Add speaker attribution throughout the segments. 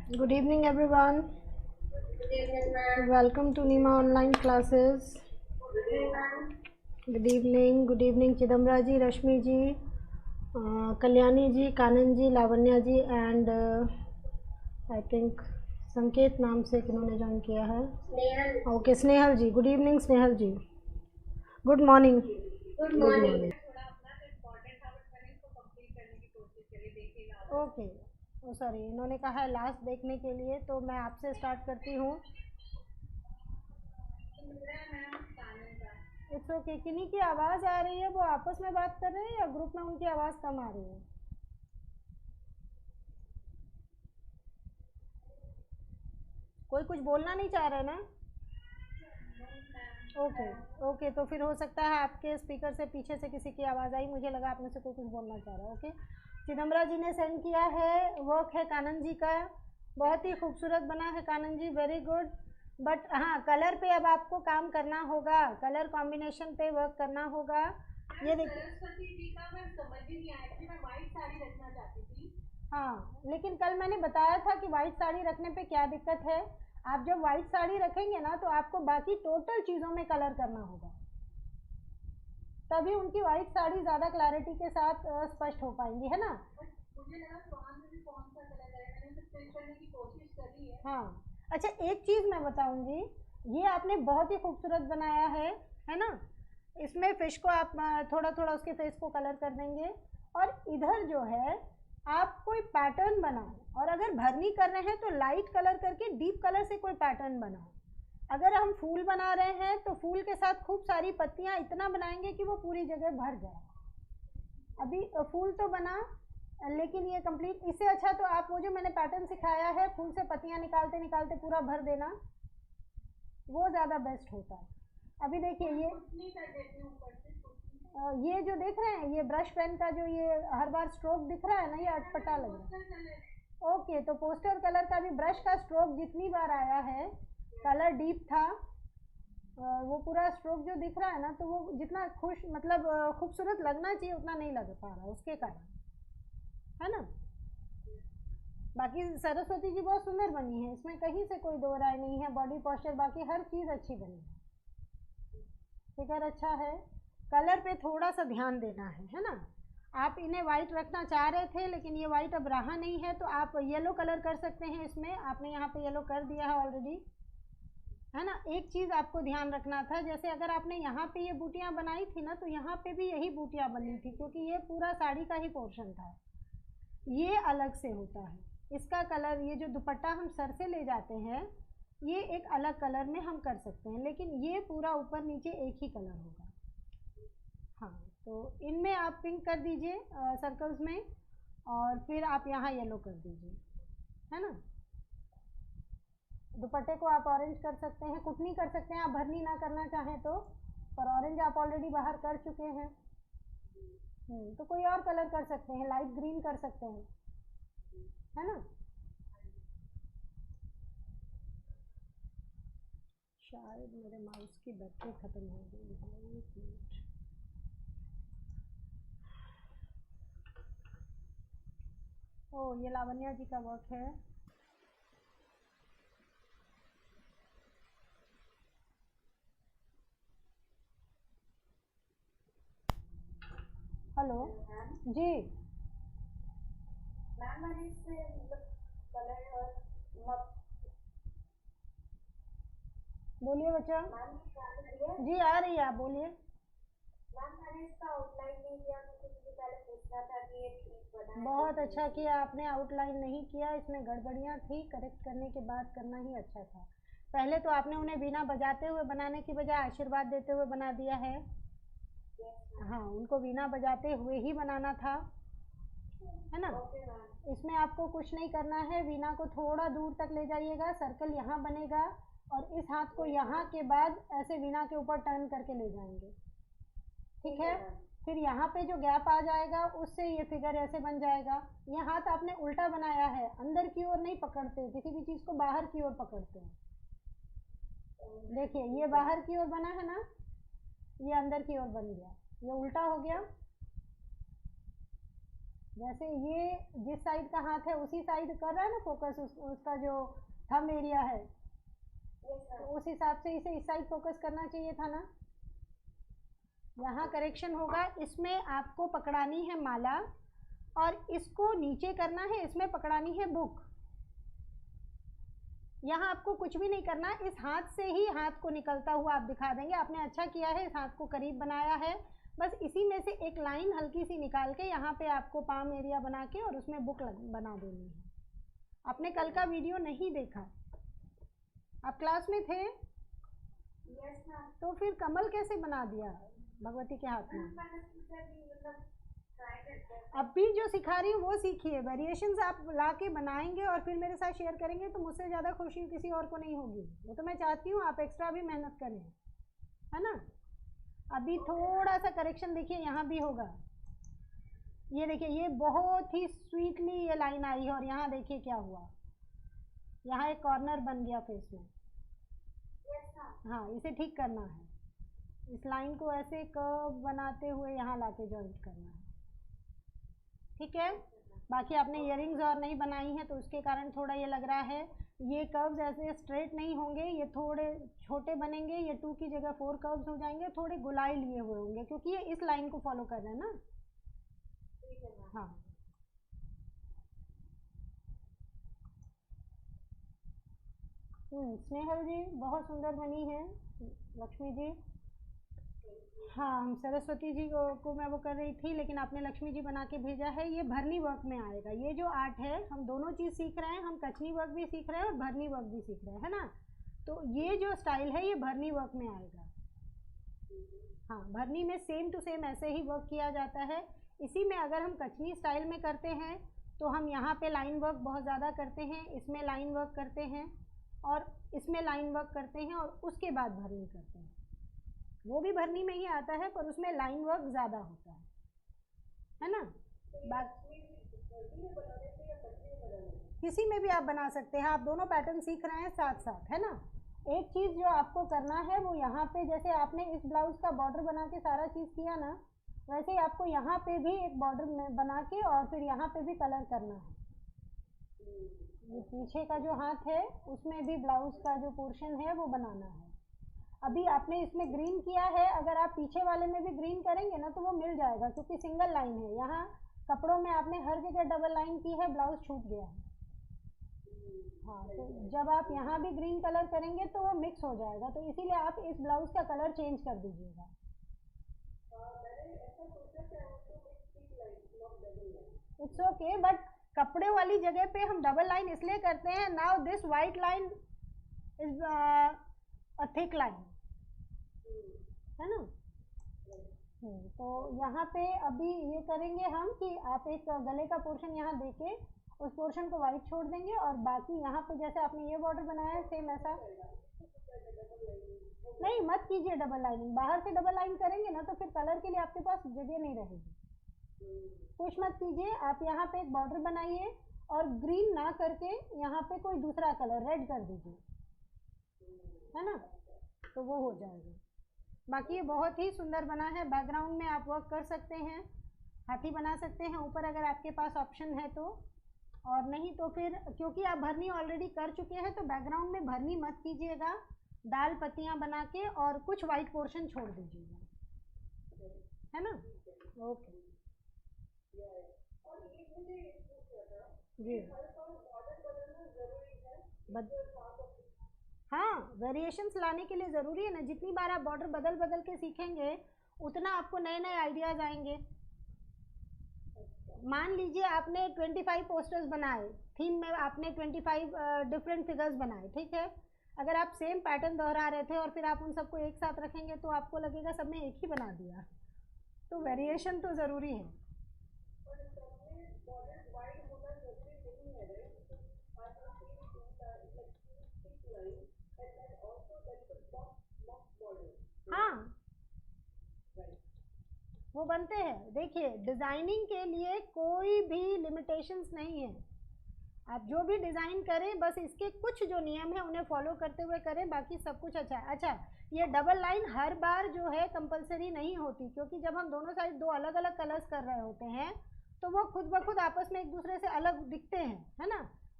Speaker 1: Good evening, everyone. Welcome to Nima online classes. Good evening, Chidamra ji, Rashmi ji, Kalyani ji, Kanan ji, Lavanya ji, and I think संकेत नाम से किन्होंने join किया है. Okay, Snehal ji. Good evening Snehal ji. Good morning. Good morning. Okay, sorry, इन्होंने कहा है last देखने के लिए, तो मैं आपसे स्टार्ट करती हूँ. It's okay. किन्हीं की आवाज़ आ रही है, वो आपस में बात कर रहे हैं या ग्रुप में उनकी आवाज़ कम आ रही है? कोई कुछ बोलना नहीं चाह रहा है ना? ओके ओके, तो फिर हो सकता है आपके स्पीकर से पीछे से किसी की आवाज़ आई, मुझे लगा आप में से कोई कुछ बोलना चाह रहा है. ओके, चिदम्बरा जी ने सेंड किया है, वर्क है कानन जी का, बहुत ही खूबसूरत बना है कानन जी, वेरी गुड. बट हाँ, कलर पे अब आपको काम करना होगा, कलर कॉम्बिनेशन पे वर्क करना होगा. ये देखिए, सरस्वती जी का मैं समझ ही नहीं आया कि मैं वाइट साड़ी रखना चाहती थी. हाँ, लेकिन कल मैंने बताया था कि वाइट साड़ी रखने पे क्या दिक्कत है. आप जब वाइट साड़ी रखेंगे ना, तो आपको बाकी टोटल चीज़ों में कलर करना होगा, तभी उनकी वाइट साड़ी ज़्यादा क्लैरिटी के साथ स्पष्ट हो पाएंगी, है ना? मुझे लगा स्वान में भी कौन सा कलर है, मैंने उसे चेक करने की कोशिश करी है. हाँ, अच्छा, एक चीज़ मैं बताऊंगी, ये आपने बहुत ही खूबसूरत बनाया है ना? इसमें फिश को आप थोड़ा थोड़ा उसके फेस को कलर कर देंगे, और इधर जो है आप कोई पैटर्न बनाओ, और अगर भरनी कर रहे हैं तो लाइट कलर करके डीप कलर से कोई पैटर्न बनाओ. अगर हम फूल बना रहे हैं तो फूल के साथ खूब सारी पत्तियां इतना बनाएंगे कि वो पूरी जगह भर जाए. अभी फूल तो बना, लेकिन ये कंप्लीट, इससे अच्छा तो आप वो जो मैंने पैटर्न सिखाया है, फूल से पत्तियां निकालते निकालते पूरा भर देना, वो ज़्यादा बेस्ट होता है. अभी देखिए ये जो देख रहे हैं, ये ब्रश पेन का जो ये हर बार स्ट्रोक दिख रहा है ना, ये अटपटा लग रहा है. ओके, तो पोस्टर कलर का भी ब्रश का स्ट्रोक जितनी बार आया है, कलर डीप था, वो पूरा स्ट्रोक जो दिख रहा है ना, तो वो जितना खुश मतलब खूबसूरत लगना चाहिए उतना नहीं लग पा रहा, उसके कारण, है ना? बाकी सरस्वती जी बहुत सुंदर बनी है, इसमें कहीं से कोई दो राय नहीं है. बॉडी पोस्चर बाकी हर चीज़ अच्छी बनी है, फिगर अच्छा है. कलर पे थोड़ा सा ध्यान देना है ना? आप इन्हें वाइट रखना चाह रहे थे, लेकिन ये वाइट अब रहा नहीं है, तो आप येलो कलर कर सकते हैं इसमें. आपने यहाँ पे येलो कर दिया है ऑलरेडी, है ना? एक चीज़ आपको ध्यान रखना था, जैसे अगर आपने यहाँ पे ये बूटियाँ बनाई थी ना, तो यहाँ पे भी यही बूटियाँ बनी थी, क्योंकि ये पूरा साड़ी का ही पोर्शन था. ये अलग से होता है, इसका कलर, ये जो दुपट्टा हम सर से ले जाते हैं, ये एक अलग कलर में हम कर सकते हैं, लेकिन ये पूरा ऊपर नीचे एक ही कलर होगा. हाँ, तो इनमें आप पिंक कर दीजिए सर्कल्स में, और फिर आप यहाँ येलो कर दीजिए, है ना? दुपट्टे को आप ऑरेंज कर सकते हैं, कुटनी कर सकते हैं, आप भरनी ना करना चाहें तो, पर ऑरेंज आप ऑलरेडी बाहर कर चुके हैं. तो कोई और कलर कर सकते हैं, लाइट ग्रीन कर सकते हैं, है ना? शायद मेरे माउस की बैटरी ख़त्म हो गई है, एक मिनट. ओह, ये लावण्या जी का वर्क है. हेलो जी. बोलिए बच्चा. जी आ रही है, आप बोलिए. बहुत अच्छा किया आपने, आउटलाइन नहीं किया, इसमें गड़बड़ियाँ थी, करेक्ट करने के बाद करना ही अच्छा था. पहले तो आपने उन्हें बिना बजाते हुए बनाने की बजाय आशीर्वाद देते हुए बना दिया है. हाँ, उनको बिना बजाते हुए ही बनाना था, है ना? इसमें आपको कुछ नहीं करना है, वीणा को थोड़ा दूर तक ले जाइएगा, सर्कल यहाँ बनेगा, और इस हाथ को यहाँ के बाद ऐसे वीणा के ऊपर टर्न करके ले जाएंगे, ठीक है? फिर यहाँ पे जो गैप आ जाएगा, उससे ये फिगर ऐसे बन जाएगा. ये हाथ आपने उल्टा बनाया है, अंदर की ओर नहीं पकड़ते, किसी भी चीज़ को बाहर की ओर पकड़ते हैं. देखिए, ये बाहर की ओर बना है ना, ये अंदर की ओर बन गया, ये उल्टा हो गया. जैसे ये जिस साइड का हाथ है उसी साइड कर रहा है ना फोकस, उसका जो थंब एरिया है, तो उस हिसाब से इसे इस साइड फोकस करना चाहिए था ना। यहाँ करेक्शन होगा, इसमें आपको पकड़ानी है माला और इसको नीचे करना है, इसमें पकड़ानी है बुक। यहाँ आपको कुछ भी नहीं करना, इस हाथ से ही हाथ को निकलता हुआ आप दिखा देंगे। आपने अच्छा किया है, इस हाथ को करीब बनाया है। बस इसी में से एक लाइन हल्की सी निकाल के यहाँ पे आपको पाम एरिया बना के और उसमें बुक बना देनी है। आपने कल का वीडियो नहीं देखा, आप क्लास में थे? Yes ma'am. तो फिर कमल कैसे बना दिया भगवती के हाथ में? अभी जो सिखा रही हूँ वो सीखिए। वेरिएशंस आप ला के बनाएंगे और फिर मेरे साथ शेयर करेंगे तो मुझसे ज़्यादा खुशी किसी और को नहीं होगी। वो तो मैं चाहती हूँ आप एक्स्ट्रा भी मेहनत करें, है ना। अभी थोड़ा सा करेक्शन देखिए, यहाँ भी होगा। ये देखिए, ये बहुत ही स्वीटली ये लाइन आई है और यहाँ देखिए क्या हुआ, यहाँ एक कॉर्नर बन गया फेस में। हाँ, इसे ठीक करना है। इस लाइन को ऐसे कर्व बनाते हुए यहाँ लाके जॉइंट करना है, ठीक है। बाकी आपने इयरिंग्स और नहीं बनाई हैं तो उसके कारण थोड़ा ये लग रहा है। ये कर्व्स ऐसे स्ट्रेट नहीं होंगे, ये थोड़े छोटे बनेंगे। ये 2 की जगह 4 कर्व्स हो जाएंगे, थोड़े गुलाई लिए हुए होंगे क्योंकि ये इस लाइन को फॉलो कर रहे हैं ना। हाँ, स्नेहल जी बहुत सुंदर बनी है। लक्ष्मी जी, हाँ, हम सरस्वती जी को मैं वो कर रही थी, लेकिन आपने लक्ष्मी जी बना के भेजा है। ये भरनी वर्क में आएगा। ये जो आर्ट है, हम दोनों चीज़ सीख रहे हैं, हम कचनी वर्क भी सीख रहे हैं और भरनी वर्क भी सीख रहे हैं, है ना। तो ये जो स्टाइल है ये भरनी वर्क में आएगा। हाँ, भरनी में सेम टू सेम ऐसे ही वर्क किया जाता है। इसी में अगर हम कचनी स्टाइल में करते हैं तो हम यहाँ पे लाइन वर्क बहुत ज़्यादा करते हैं, इसमें लाइन वर्क करते हैं और इसमें लाइन वर्क करते हैं और उसके बाद भरनी करते हैं। वो भी भरनी में ही आता है पर उसमें लाइन वर्क ज़्यादा होता है ना। किसी में भी आप बना सकते हैं, आप दोनों पैटर्न सीख रहे हैं साथ साथ, है ना। एक चीज़ जो आपको करना है वो यहाँ पे, जैसे आपने इस ब्लाउज़ का बॉर्डर बना के सारा चीज़ किया ना, वैसे ही आपको यहाँ पे भी एक बॉर्डर बना के और फिर यहाँ पे भी कलर करना है। ये पीछे का जो हाथ है उसमें भी ब्लाउज़ का जो पोर्शन है वो बनाना है। अभी आपने इसमें ग्रीन किया है, अगर आप पीछे वाले में भी ग्रीन करेंगे ना तो वो मिल जाएगा क्योंकि सिंगल लाइन है। यहाँ कपड़ों में आपने हर जगह डबल लाइन की है, ब्लाउज छूट गया है। हाँ, तो जब आप यहाँ भी ग्रीन कलर करेंगे तो वो मिक्स हो जाएगा, तो इसीलिए आप इस ब्लाउज का कलर चेंज कर दीजिएगा। इट्स ओके, बट कपड़े वाली जगह पे हम डबल लाइन इसलिए करते हैं। Now this white line is a thick line, है ना। तो यहाँ पे अभी ये करेंगे हम कि आप एक गले का पोर्शन यहाँ देके उस पोर्शन को वाइट छोड़ देंगे और बाकी यहाँ पे जैसे आपने ये बॉर्डर बनाया है सेम ऐसा। नहीं, मत कीजिए डबल लाइनिंग। बाहर से डबल लाइन करेंगे ना तो फिर कलर के लिए आपके पास जगह नहीं रहेगी। कुछ मत कीजिए, आप यहाँ पे एक बॉर्डर बनाइए और ग्रीन ना करके यहाँ पे कोई दूसरा कलर रेड कर दीजिए, है ना, तो वो हो जाएगा। बाकी ये बहुत ही सुंदर बना है। बैकग्राउंड में आप वर्क कर सकते हैं, हाथी बना सकते हैं ऊपर अगर आपके पास ऑप्शन है तो, और नहीं तो फिर क्योंकि आप भरनी ऑलरेडी कर चुके हैं तो बैकग्राउंड में भरनी मत कीजिएगा। दाल पत्तियाँ बना के और कुछ वाइट पोर्शन छोड़ दीजिएगा, है ना। ओके जी। हाँ, वेरिएशंस लाने के लिए ज़रूरी है ना। जितनी बार आप बॉर्डर बदल बदल के सीखेंगे उतना आपको नए नए आइडियाज़ आएंगे। मान लीजिए आपने 25 पोस्टर्स बनाए, थीम में आपने 25 डिफरेंट फिगर्स बनाए, ठीक है। अगर आप सेम पैटर्न दोहरा रहे थे और फिर आप उन सबको एक साथ रखेंगे तो आपको लगेगा सब में एक ही बना दिया। तो वेरिएशन तो ज़रूरी है। हाँ, वो बनते हैं। देखिए, डिज़ाइनिंग के लिए कोई भी लिमिटेशंस नहीं है। आप जो भी डिज़ाइन करें बस इसके कुछ जो नियम है उन्हें फॉलो करते हुए करें, बाकी सब कुछ अच्छा है। अच्छा, ये डबल लाइन हर बार जो है कंपलसरी नहीं होती, क्योंकि जब हम दोनों साइड दो अलग अलग कलर्स कर रहे होते हैं तो वो खुद ब खुद आपस में एक दूसरे से अलग दिखते हैं, है ना,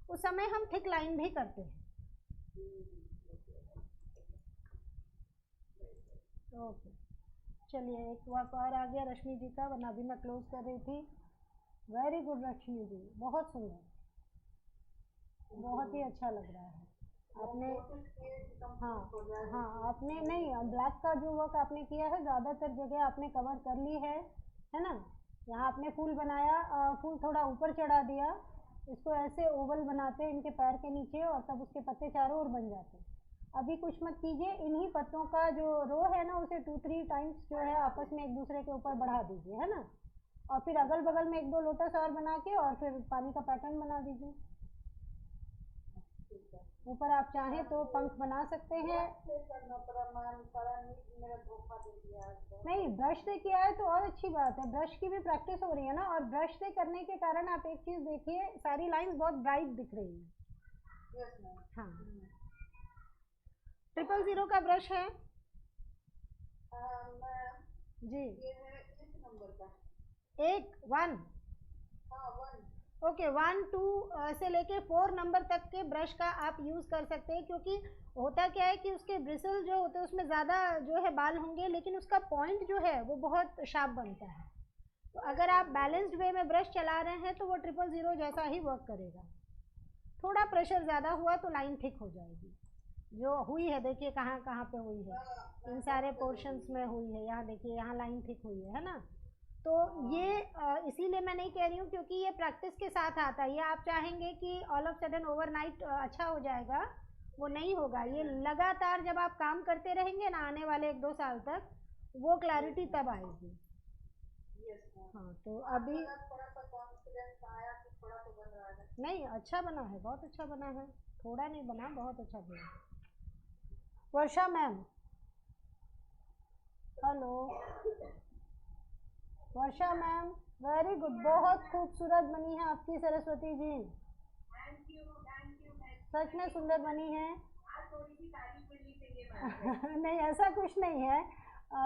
Speaker 1: उस समय हम थिक लाइन भी करते हैं। ओके, चलिए एक वर्क और आ गया रश्मि जी का, वरना अभी मैं क्लोज कर रही थी। वेरी गुड रश्मि जी, बहुत सुंदर, बहुत ही अच्छा लग रहा है आपने। हाँ हाँ, आपने नहीं, ब्लैक का जो वर्क आपने किया है ज़्यादातर जगह आपने कवर कर ली है ना। यहाँ आपने फूल बनाया, फूल थोड़ा ऊपर चढ़ा दिया, इसको ऐसे ओवल बनाते हैं इनके पैर के नीचे और तब उसके पत्ते चारों ओर बन जाते हैं। अभी कुछ मत कीजिए, इन्हीं पत्तों का जो रो है ना उसे 2-3 टाइम्स जो है आपस में एक दूसरे के ऊपर बढ़ा दीजिए, है ना, और फिर अगल बगल में 1-2 लोटस और बना के और फिर पानी का पैटर्न बना दीजिए। ऊपर आप चाहें तो पंख बना सकते हैं। नहीं, ब्रश से किया है तो और अच्छी बात है, ब्रश की भी प्रैक्टिस हो रही है ना, और ब्रश से करने के कारण आप एक चीज़ देखिए, सारी लाइंस बहुत ब्राइट दिख रही है। हाँ, 000 का ब्रश है जी, 1 ओके, 1-2 से लेके 4 नंबर तक के ब्रश का आप यूज़ कर सकते हैं, क्योंकि होता क्या है कि उसके ब्रिसल जो होते हैं उसमें ज़्यादा जो है बाल होंगे, लेकिन उसका पॉइंट जो है वो बहुत शार्प बनता है। तो अगर आप बैलेंस्ड वे में ब्रश चला रहे हैं तो वो 000 जैसा ही वर्क करेगा। थोड़ा प्रेशर ज़्यादा हुआ तो लाइन थिक हो जाएगी, जो हुई है देखिए कहाँ कहाँ पे हुई है, इन सारे पोर्शंस में हुई है, यहाँ देखिए यहाँ लाइन थिक हुई है ना। तो ये इसीलिए मैं नहीं कह रही हूँ, क्योंकि ये प्रैक्टिस के साथ आता है। ये आप चाहेंगे कि ऑल ऑफ सडन ओवरनाइट अच्छा हो जाएगा, वो नहीं होगा। ये लगातार जब आप काम करते रहेंगे ना आने वाले 1-2 साल तक, वो क्लैरिटी तब आएगी। हाँ, तो अभी नहीं, अच्छा बना है, बहुत अच्छा बना है, थोड़ा नहीं बना, बहुत अच्छा बना। वर्षा मैम, हेलो वर्षा मैम, वेरी गुड, बहुत खूबसूरत बनी है आपकी सरस्वती जी, सच में सुंदर बनी है। नहीं, ऐसा कुछ नहीं है,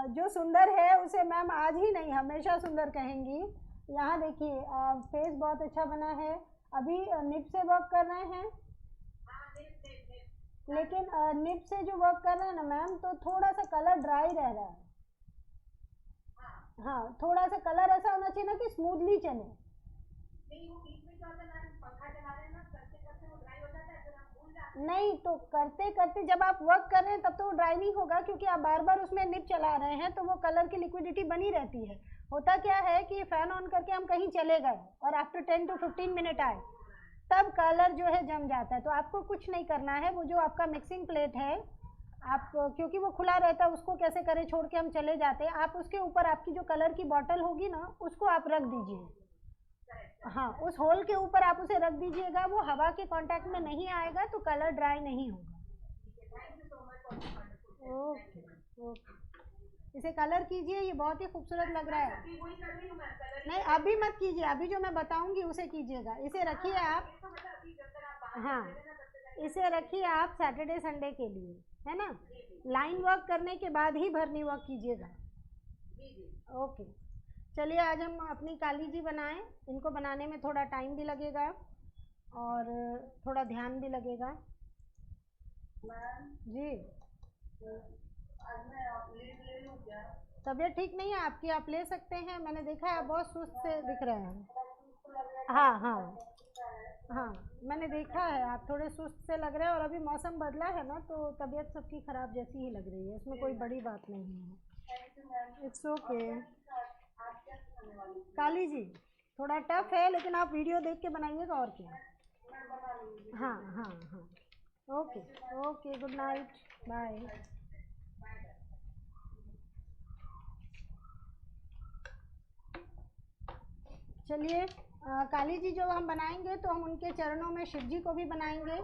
Speaker 1: जो सुंदर है उसे मैम आज ही नहीं हमेशा सुंदर कहेंगी। यहाँ देखिए फेस बहुत अच्छा बना है। अभी निब से वर्क कर रहे हैं, लेकिन निब से जो वर्क कर रहे हैं ना मैम, तो थोड़ा सा कलर ड्राई रह रहा है। हाँ, थोड़ा सा कलर ऐसा होना चाहिए ना कि स्मूथली चले। नहीं, तो करते करते जब आप वर्क कर रहे हैं तब तो वो ड्राई नहीं होगा, क्योंकि आप बार बार उसमें निब चला रहे हैं, तो वो कलर की लिक्विडिटी बनी रहती है। होता क्या है कि फैन ऑन करके हम कहीं चले गए और आफ्टर 10 to 15 मिनट आए, तब कलर जो है जम जाता है। तो आपको कुछ नहीं करना है, वो जो आपका मिक्सिंग प्लेट है, आप क्योंकि वो खुला रहता है, उसको कैसे करें, छोड़ के हम चले जाते हैं, आप उसके ऊपर आपकी जो कलर की बॉटल होगी ना उसको आप रख दीजिए। हाँ, उस होल के ऊपर आप उसे रख दीजिएगा, वो हवा के कांटेक्ट में नहीं आएगा तो कलर ड्राई नहीं होगा। ओके ओके, इसे कलर कीजिए, ये बहुत ही खूबसूरत लग रहा है। नहीं, अभी मत कीजिए, अभी जो मैं बताऊंगी उसे कीजिएगा। इसे रखिए आप, हाँ, इसे रखिए आप सैटरडे संडे के लिए, है ना। लाइन वर्क करने के बाद ही भरनी वर्क कीजिएगा। ओके, चलिए आज हम अपनी काली जी बनाएं। इनको बनाने में थोड़ा टाइम भी लगेगा और थोड़ा ध्यान भी लगेगा जी। तबीयत ठीक नहीं है आपकी, आप ले सकते हैं, मैंने देखा है आप बहुत सुस्त से दिख रहे हैं। हाँ हाँ हाँ, मैंने देखा है आप थोड़े सुस्त से लग रहे हैं, और अभी मौसम बदला है ना तो तबीयत सबकी ख़राब जैसी ही लग रही है, इसमें कोई बड़ी बात नहीं है। It's okay. काली जी थोड़ा टफ है, लेकिन आप वीडियो देख के बनाइएगा और क्या। हाँ हाँ हाँ, okay okay, good night, bye. चलिए काली जी जो हम बनाएंगे तो हम उनके चरणों में शिव जी को भी बनाएंगे।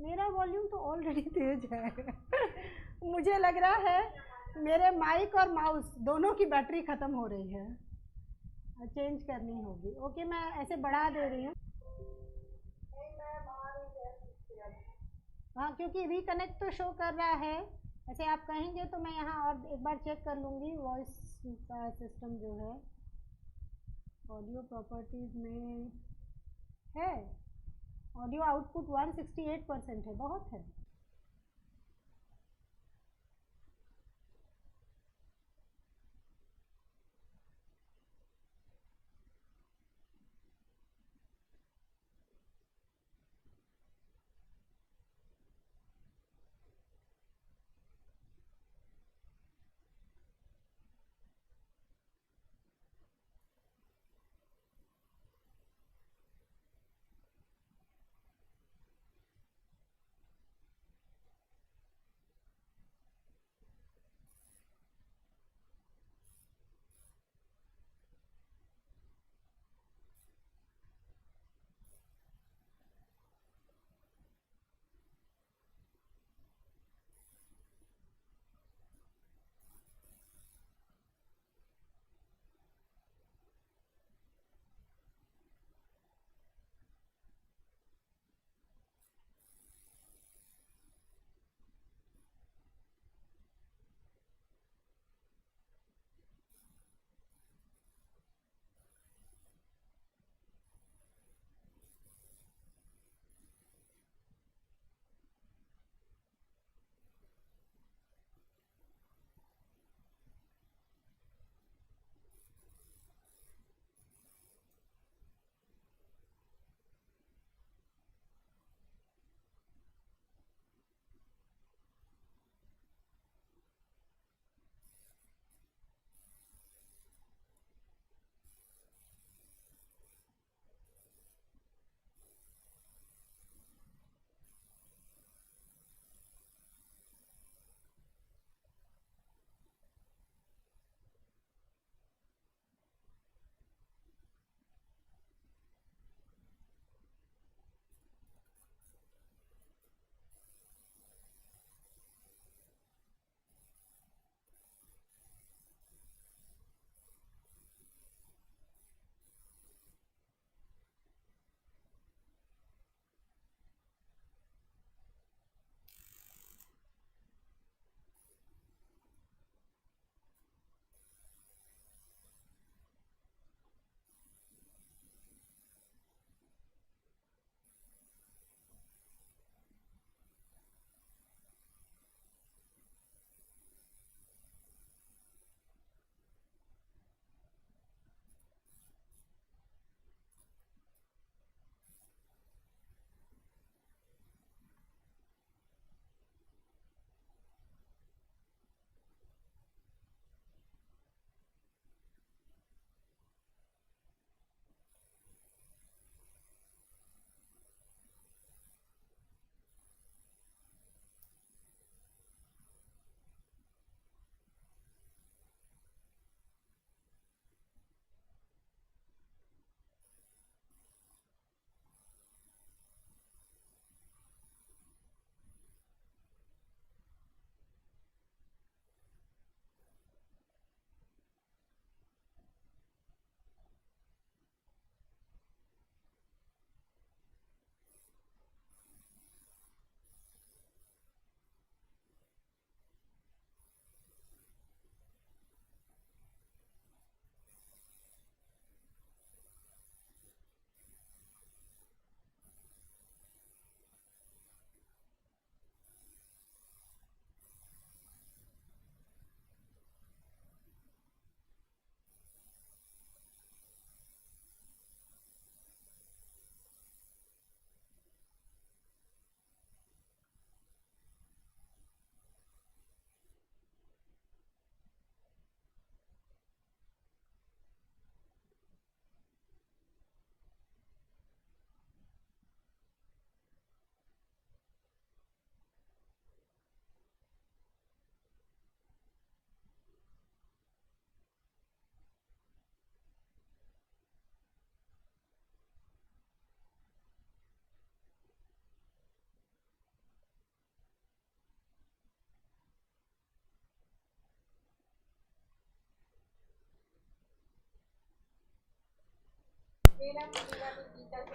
Speaker 1: मेरा वॉल्यूम तो ऑलरेडी तेज है मुझे लग रहा है मेरे माइक और माउस दोनों की बैटरी ख़त्म हो रही है, चेंज करनी होगी। ओके, मैं ऐसे बढ़ा दे रही हूँ। हाँ, क्योंकि रिकनेक्ट तो शो कर रहा है। ऐसे आप कहेंगे तो मैं यहाँ और एक बार चेक कर लूँगी वॉइस का सिस्टम जो है। ऑडियो प्रॉपर्टीज़ में है, ऑडियो आउटपुट 168% है, बहुत है।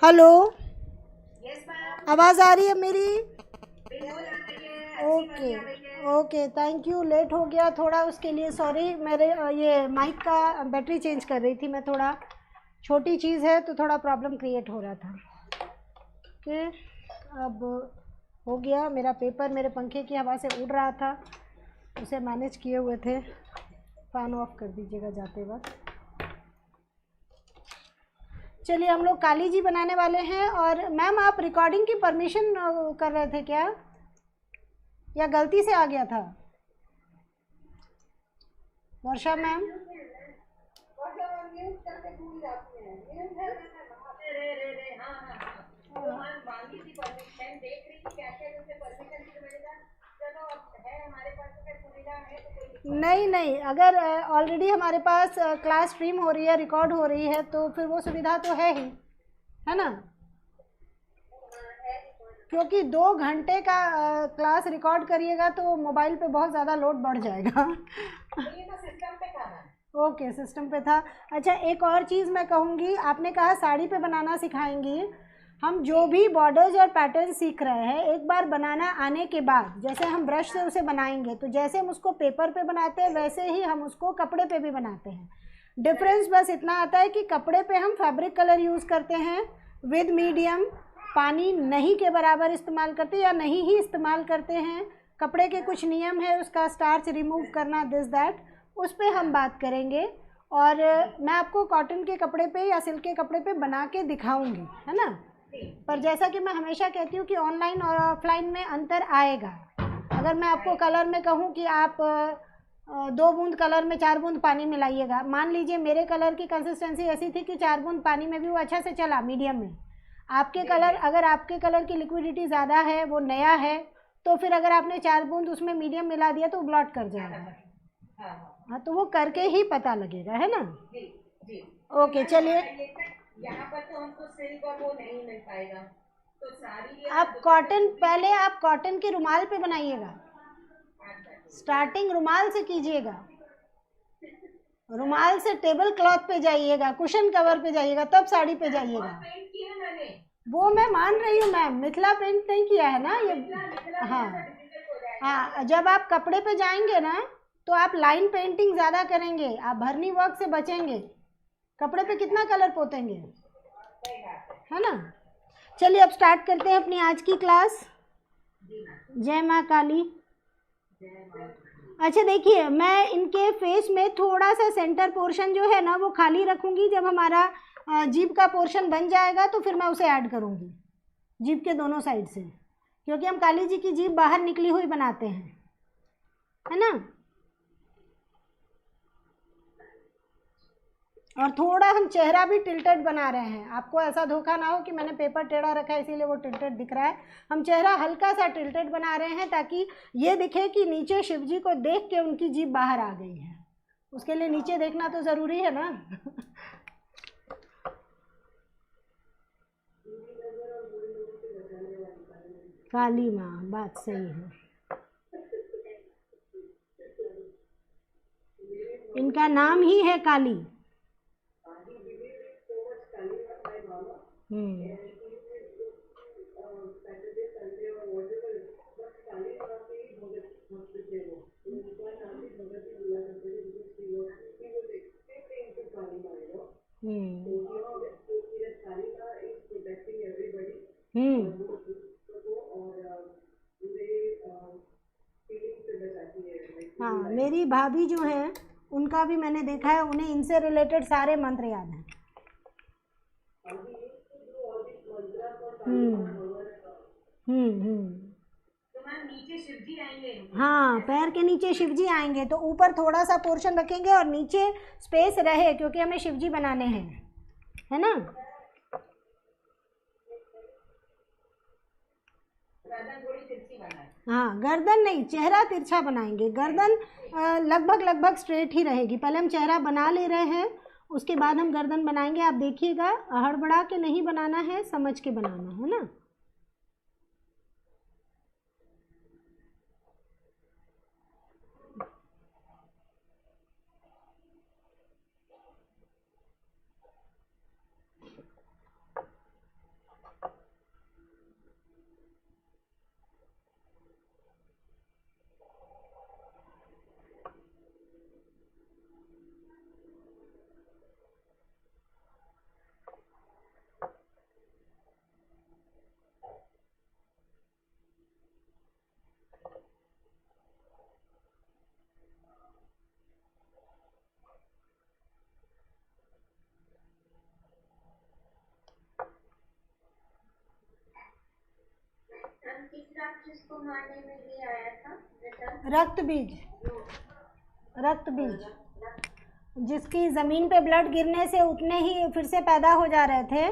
Speaker 1: हेलो, आवाज़ आ रही है मेरी? Okay okay, thank you. Late हो गया थोड़ा, उसके लिए सॉरी। मेरे ये माइक का बैटरी चेंज कर रही थी मैं, थोड़ा छोटी चीज़ है तो थोड़ा प्रॉब्लम क्रिएट हो रहा था। ओके, अब हो गया। मेरा पेपर मेरे पंखे की हवा से उड़ रहा था, उसे मैनेज किए हुए थे। फैन ऑफ कर दीजिएगा जाते वक्त। चलिए, हम लोग काली जी बनाने वाले हैं। और मैम, आप रिकॉर्डिंग की परमिशन कर रहे थे क्या, या गलती से आ गया था? वर्षा मैम, नहीं नहीं, अगर ऑलरेडी हमारे पास क्लास स्ट्रीम हो रही है, रिकॉर्ड हो रही है, तो फिर वो सुविधा तो है ही, है ना? क्योंकि 2 घंटे का क्लास रिकॉर्ड करिएगा तो मोबाइल पे बहुत ज़्यादा लोड बढ़ जाएगा। ये तो सिस्टम पे था। ओके, सिस्टम पे था। अच्छा, एक और चीज़ मैं कहूँगी, आपने कहा साड़ी पे बनाना सिखाएंगी। हम जो भी बॉर्डर्स और पैटर्न सीख रहे हैं, एक बार बनाना आने के बाद जैसे हम ब्रश से उसे बनाएंगे, तो जैसे हम उसको पेपर पे बनाते हैं वैसे ही हम उसको कपड़े पे भी बनाते हैं। डिफरेंस बस इतना आता है कि कपड़े पे हम फैब्रिक कलर यूज़ करते हैं विद मीडियम, पानी नहीं के बराबर इस्तेमाल करते या नहीं ही इस्तेमाल करते हैं। कपड़े के कुछ नियम है, उसका स्टार्च रिमूव करना, दिस दैट, उस पर हम बात करेंगे। और मैं आपको कॉटन के कपड़े पे या सिल्क के कपड़े पे बना के दिखाऊंगी, है ना? पर जैसा कि मैं हमेशा कहती हूँ कि ऑनलाइन और ऑफलाइन में अंतर आएगा। अगर मैं आपको कलर में कहूँ कि आप 2 बूंद कलर में 4 बूंद पानी मिलाइएगा, मान लीजिए मेरे कलर की कंसिस्टेंसी ऐसी थी कि 4 बूंद पानी में भी वो अच्छा से चला, मीडियम में। आपके कलर, अगर आपके कलर की लिक्विडिटी ज़्यादा है, वो नया है, तो फिर अगर आपने 4 बूंद उसमें मीडियम मिला दिया तो ब्लॉट कर जाएगा। हाँ, तो वो करके ही पता लगेगा, है ना? ओके, चलिए। यहाँ पर तो हमको सिल्क और वो नहीं मिल पाएगा, तो सारी आप कॉटन, पहले आप कॉटन के रुमाल पे बनाइएगा। स्टार्टिंग रुमाल से कीजिएगा, रुमाल से टेबल क्लॉथ पे जाइएगा, कुशन कवर पे जाइएगा, तब साड़ी पे जाइएगा। वो मैं मान रही हूँ मैम, मिथिला पेंट नहीं किया है ना ये। हाँ हाँ, जब आप कपड़े पे जाएंगे ना तो आप लाइन पेंटिंग ज़्यादा करेंगे, आप भरनी वर्क से बचेंगे। कपड़े पे कितना कलर पोतेंगे, है ना? चलिए, अब स्टार्ट करते हैं अपनी आज की क्लास। जय माँ काली। अच्छा, देखिए, मैं इनके फेस में थोड़ा सा सेंटर पोर्शन जो है ना वो खाली रखूँगी। जब हमारा जीभ का पोर्शन बन जाएगा तो फिर मैं उसे ऐड करूँगी, जीभ के दोनों साइड से, क्योंकि हम काली जी की जीभ बाहर निकली हुई बनाते हैं, है ना? और थोड़ा हम चेहरा भी टिल्टेड बना रहे हैं, आपको ऐसा धोखा ना हो कि मैंने पेपर टेढ़ा रखा है इसीलिए वो टिल्टेड दिख रहा है। हम चेहरा हल्का सा टिल्टेड बना रहे हैं ताकि ये दिखे कि नीचे शिव जी को देख के उनकी जीभ बाहर आ गई है। उसके लिए नीचे देखना तो ज़रूरी है ना। काली माँ, बात सही है। इनका नाम ही है काली। हाँ, मेरी भाभी जो है उनका भी मैंने देखा है, उन्हें इनसे रिलेटेड सारे मंत्र याद हैं। तो मैम नीचे शिवजी आएंगे। हाँ, पैर के नीचे शिवजी आएंगे, तो ऊपर थोड़ा सा पोर्शन रखेंगे और नीचे स्पेस रहे, क्योंकि हमें शिवजी बनाने हैं, है ना? हाँ, गर्दन नहीं, चेहरा तिरछा बनाएंगे। गर्दन लगभग स्ट्रेट ही रहेगी। पहले हम चेहरा बना ले रहे हैं, उसके बाद हम गर्दन बनाएंगे। आप देखिएगा, हड़बड़ा के नहीं बनाना है, समझ के बनाना है ना।
Speaker 2: जिसको मारने में ये आया था
Speaker 1: रक्त बीज, रक्त बीज, जिसकी ज़मीन पे ब्लड गिरने से उतने ही फिर से पैदा हो जा रहे थे,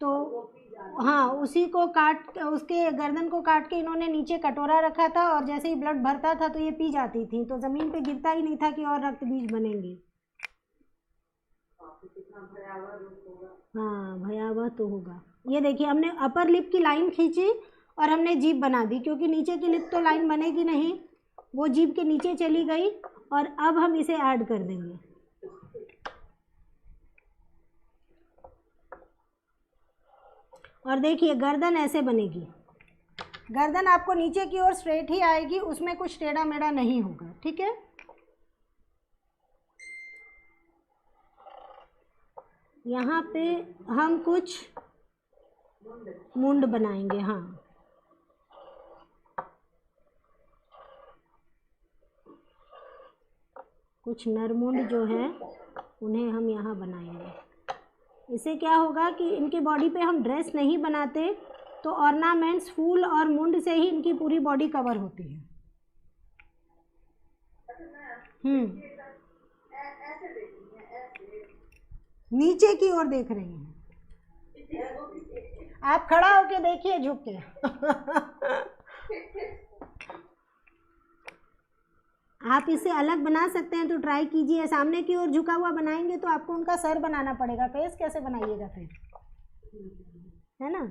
Speaker 1: तो हाँ उसी को काट, उसके गर्दन को काट के इन्होंने नीचे कटोरा रखा था और जैसे ही ब्लड भरता था तो ये पी जाती थी, तो ज़मीन पे गिरता ही नहीं था कि और रक्त बीज बनेंगे। हाँ भयावह तो होगा। ये देखिए हमने अपर लिप की लाइन खींची और हमने जीभ बना दी, क्योंकि नीचे की लिप तो लाइन बनेगी नहीं, वो जीभ के नीचे चली गई। और अब हम इसे ऐड कर देंगे। और देखिए गर्दन ऐसे बनेगी, गर्दन आपको नीचे की ओर स्ट्रेट ही आएगी, उसमें कुछ टेढ़ा मेढ़ा नहीं होगा, ठीक है। यहाँ पे हम कुछ मुंड बनाएंगे, हाँ कुछ नरमुंड जो है उन्हें हम यहाँ बनाएंगे। इससे क्या होगा कि इनकी बॉडी पे हम ड्रेस नहीं बनाते, तो ऑर्नामेंट्स, फूल और मुंड से ही इनकी पूरी बॉडी कवर होती है। नीचे की ओर देख रही हैं आप, खड़ा होके देखिए झुक के आप इसे अलग बना सकते हैं, तो ट्राई कीजिए। सामने की ओर झुका हुआ बनाएंगे तो आपको उनका सर बनाना पड़ेगा, फेस कैसे बनाइएगा फिर, है ना।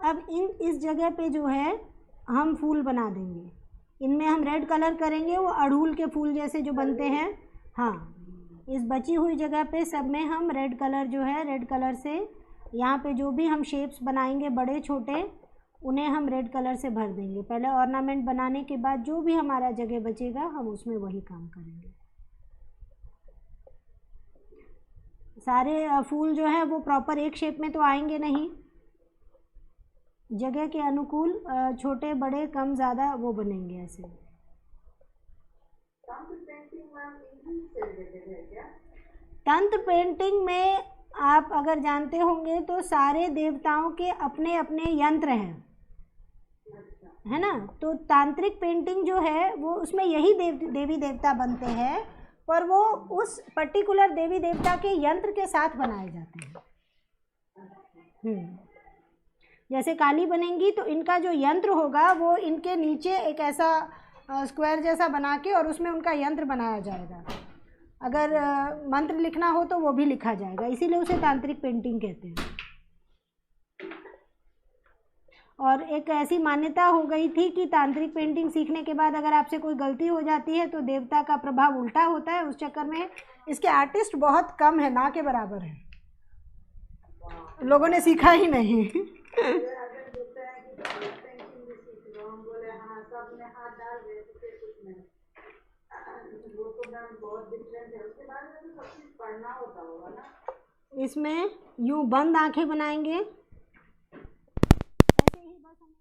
Speaker 1: अब इस जगह पे जो है हम फूल बना देंगे, इनमें हम रेड कलर करेंगे, वो अड़हुल के फूल जैसे जो बनते हैं। हाँ इस बची हुई जगह पे सब में हम रेड कलर जो है, रेड कलर से यहाँ पे जो भी हम शेप्स बनाएंगे बड़े छोटे, उन्हें हम रेड कलर से भर देंगे। पहले ऑर्नामेंट बनाने के बाद जो भी हमारा जगह बचेगा हम उसमें वही काम करेंगे। सारे फूल जो है वो प्रॉपर एक शेप में तो आएंगे नहीं, जगह के अनुकूल छोटे बड़े कम ज़्यादा वो बनेंगे ऐसे। तंत्र पेंटिंग में आप अगर जानते होंगे तो सारे देवताओं के अपने अपने यंत्र हैं, है ना। तो तांत्रिक पेंटिंग जो है वो उसमें यही देवी देवता बनते हैं, पर वो उस पर्टिकुलर देवी देवता के यंत्र के साथ बनाए जाते हैं। जैसे काली बनेंगी तो इनका जो यंत्र होगा वो इनके नीचे एक ऐसा स्क्वायर जैसा बना के और उसमें उनका यंत्र बनाया जाएगा। अगर मंत्र लिखना हो तो वो भी लिखा जाएगा, इसीलिए उसे तांत्रिक पेंटिंग कहते हैं। और एक ऐसी मान्यता हो गई थी कि तांत्रिक पेंटिंग सीखने के बाद अगर आपसे कोई गलती हो जाती है तो देवता का प्रभाव उल्टा होता है। उस चक्कर में इसके आर्टिस्ट बहुत कम है, ना के बराबर है, लोगों ने सीखा ही नहीं। इसमें यूं बंद आंखें बनाएंगे, ऐसे ही बस हमें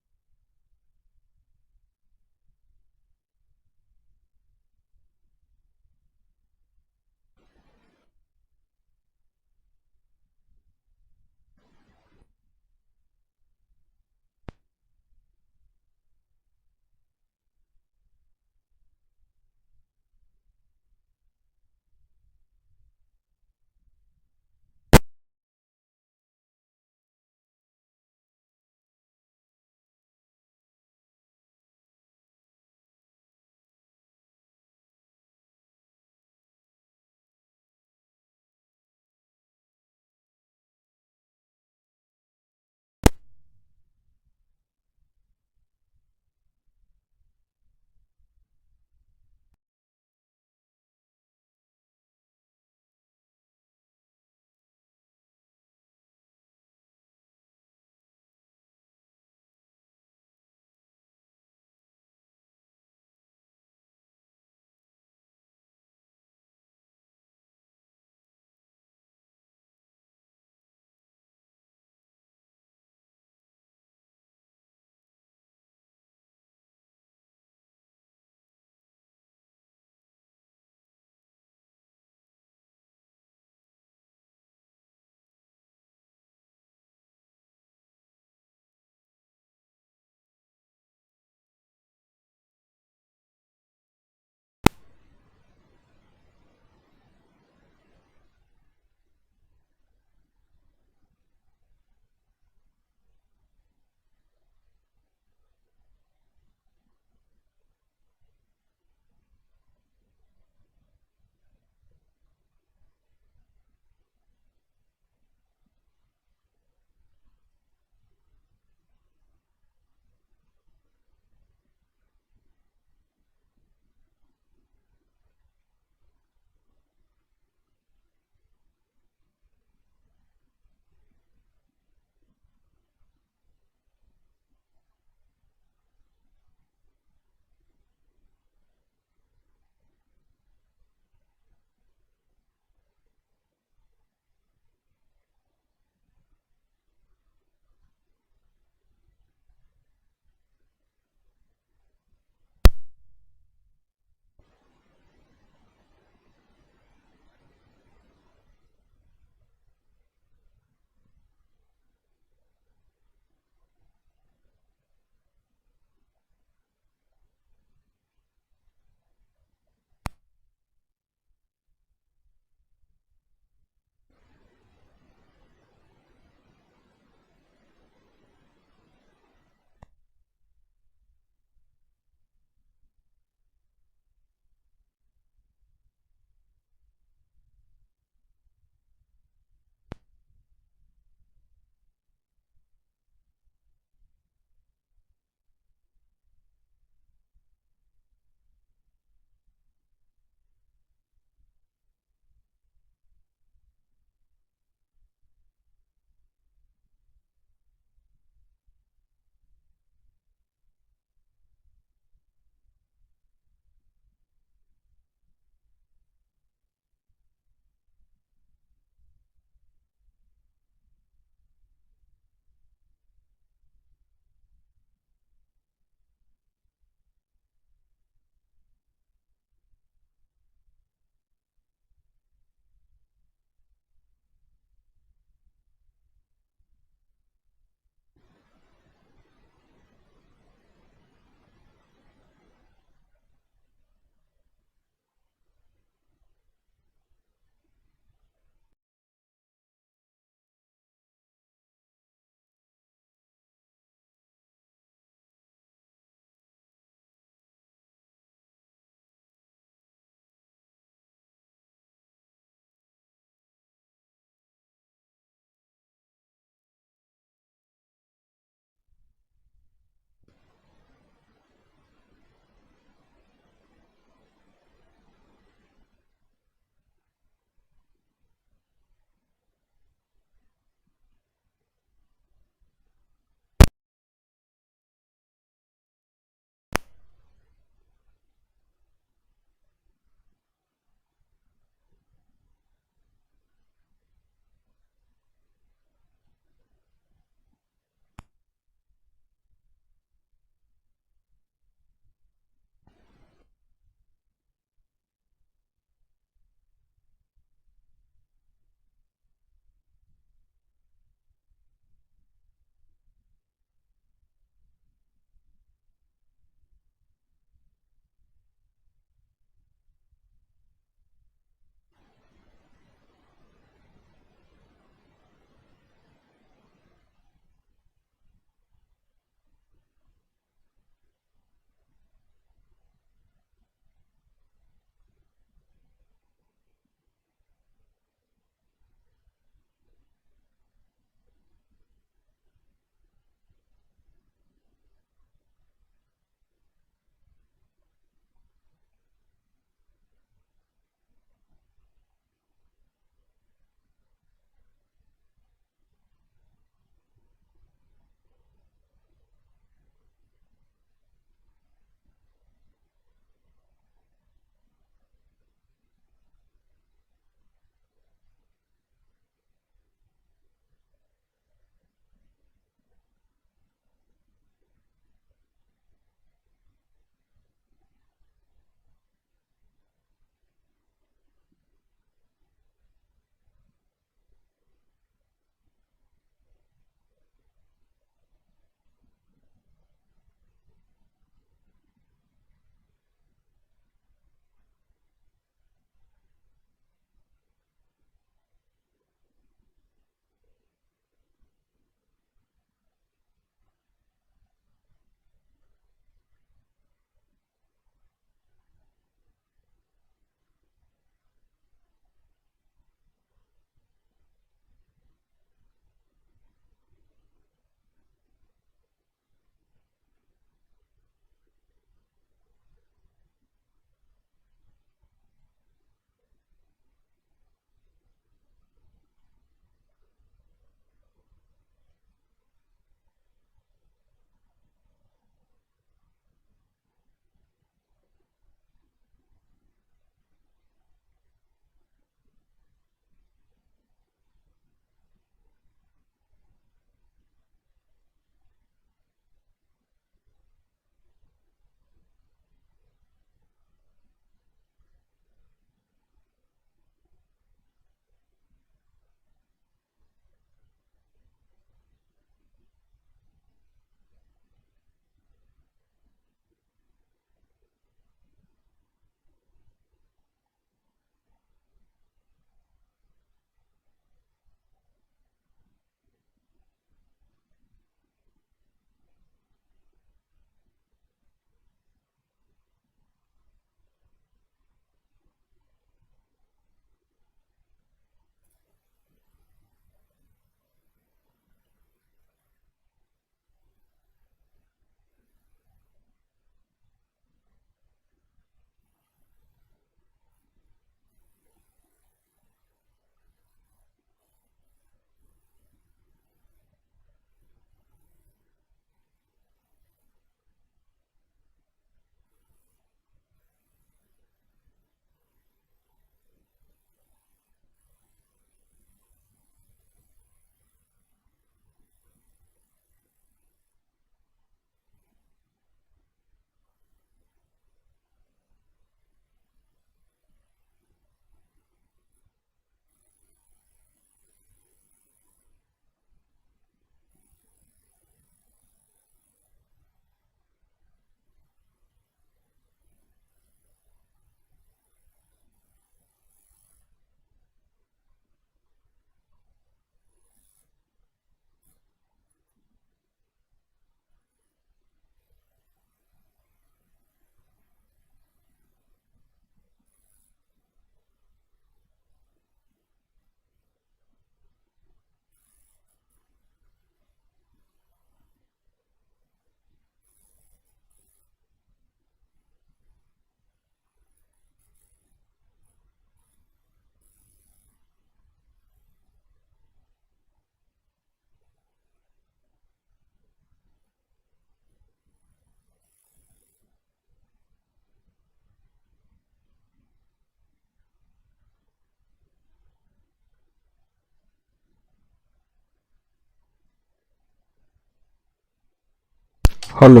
Speaker 3: हेलो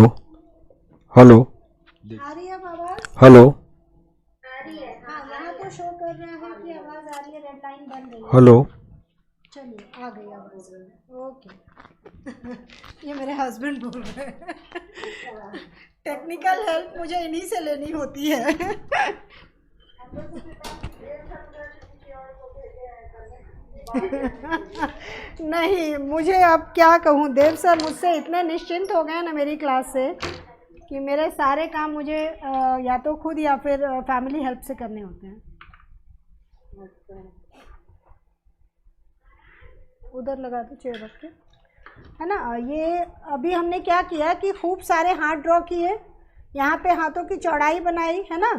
Speaker 3: हेलो
Speaker 1: आ रही है अब आवाज?
Speaker 3: हेलो
Speaker 2: आ रही है।
Speaker 1: हाँ, यहाँ तो शो कर रहा है कि आवाज आ रही है, रेड लाइन बन रही है।
Speaker 3: हेलो
Speaker 1: चलिए, आ गई आवाज। ओके। ये मेरे हस्बैंड बोल रहे हैं। टेक्निकल हेल्प मुझे इन्हीं से लेनी होती है। नहीं, मुझे अब क्या कहूँ, देव सर मुझसे इतने निश्चिंत हो गए ना मेरी क्लास से कि मेरे सारे काम मुझे या तो खुद या फिर फैमिली हेल्प से करने होते हैं। उधर लगा दो चेयर रख के, है ना। ये अभी हमने क्या किया कि खूब सारे हाथ ड्रॉ किए, यहाँ पे हाथों की चौड़ाई बनाई, है ना।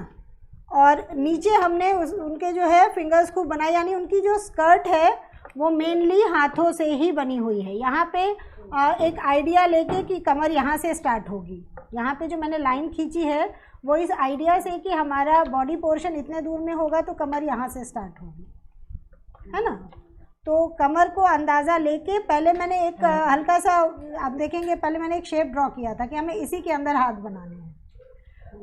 Speaker 1: और नीचे हमने उनके जो है फिंगर्स खूब बनाए, यानी उनकी जो स्कर्ट है वो मेनली हाथों से ही बनी हुई है। यहाँ पे एक आइडिया लेके कि कमर यहाँ से स्टार्ट होगी, यहाँ पे जो मैंने लाइन खींची है वो इस आइडिया से कि हमारा बॉडी पोर्शन इतने दूर में होगा तो कमर यहाँ से स्टार्ट होगी, है ना। तो कमर को अंदाज़ा लेके पहले मैंने एक हल्का सा, आप देखेंगे पहले मैंने एक शेप ड्रॉ किया था कि हमें इसी के अंदर हाथ बनाने हैं,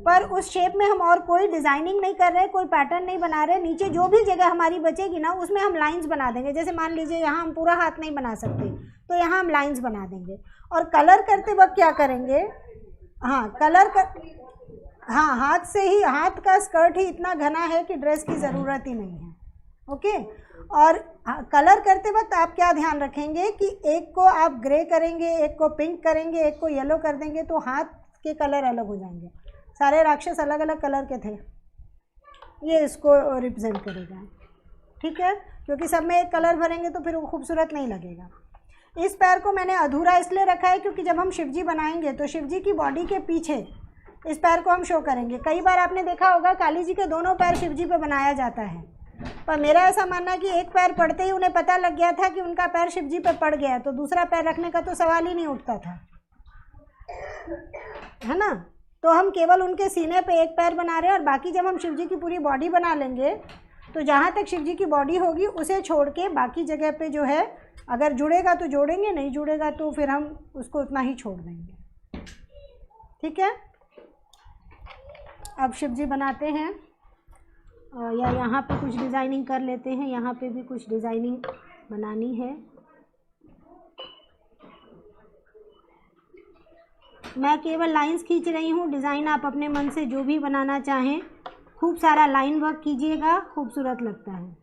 Speaker 1: पर उस शेप में हम और कोई डिज़ाइनिंग नहीं कर रहे, कोई पैटर्न नहीं बना रहे। नीचे जो भी जगह हमारी बचेगी ना उसमें हम लाइंस बना देंगे। जैसे मान लीजिए यहाँ हम पूरा हाथ नहीं बना सकते तो यहाँ हम लाइंस बना देंगे। और कलर करते वक्त क्या करेंगे, हाँ कलर कर, हाँ हाथ से ही, हाथ का स्कर्ट ही इतना घना है कि ड्रेस की ज़रूरत ही नहीं है। ओके। और कलर करते वक्त आप क्या ध्यान रखेंगे कि एक को आप ग्रे करेंगे, एक को पिंक करेंगे, एक को येलो कर देंगे तो हाथ के कलर अलग हो जाएंगे। सारे राक्षस अलग अलग कलर के थे, ये इसको रिप्रेजेंट करेगा, ठीक है, क्योंकि सब में एक कलर भरेंगे तो फिर वो खूबसूरत नहीं लगेगा। इस पैर को मैंने अधूरा इसलिए रखा है क्योंकि जब हम शिवजी बनाएंगे तो शिवजी की बॉडी के पीछे इस पैर को हम शो करेंगे। कई बार आपने देखा होगा काली जी के दोनों पैर शिवजी पे बनाया जाता है, पर मेरा ऐसा मानना है कि एक पैर पड़ते ही उन्हें पता लग गया था कि उनका पैर शिवजी पे पड़ गया, तो दूसरा पैर रखने का तो सवाल ही नहीं उठता था, है ना। तो हम केवल उनके सीने पे एक पैर बना रहे हैं और बाकी जब हम शिवजी की पूरी बॉडी बना लेंगे तो जहाँ तक शिवजी की बॉडी होगी उसे छोड़ के बाकी जगह पे जो है अगर जुड़ेगा तो जोड़ेंगे, नहीं जुड़ेगा तो फिर हम उसको उतना ही छोड़ देंगे, ठीक है। अब शिवजी बनाते हैं, या यहाँ पे कुछ डिज़ाइनिंग कर लेते हैं, यहाँ पे भी कुछ डिज़ाइनिंग बनानी है। मैं केवल लाइंस खींच रही हूँ, डिज़ाइन आप अपने मन से जो भी बनाना चाहें, खूब सारा लाइन वर्क कीजिएगा, खूबसूरत लगता है।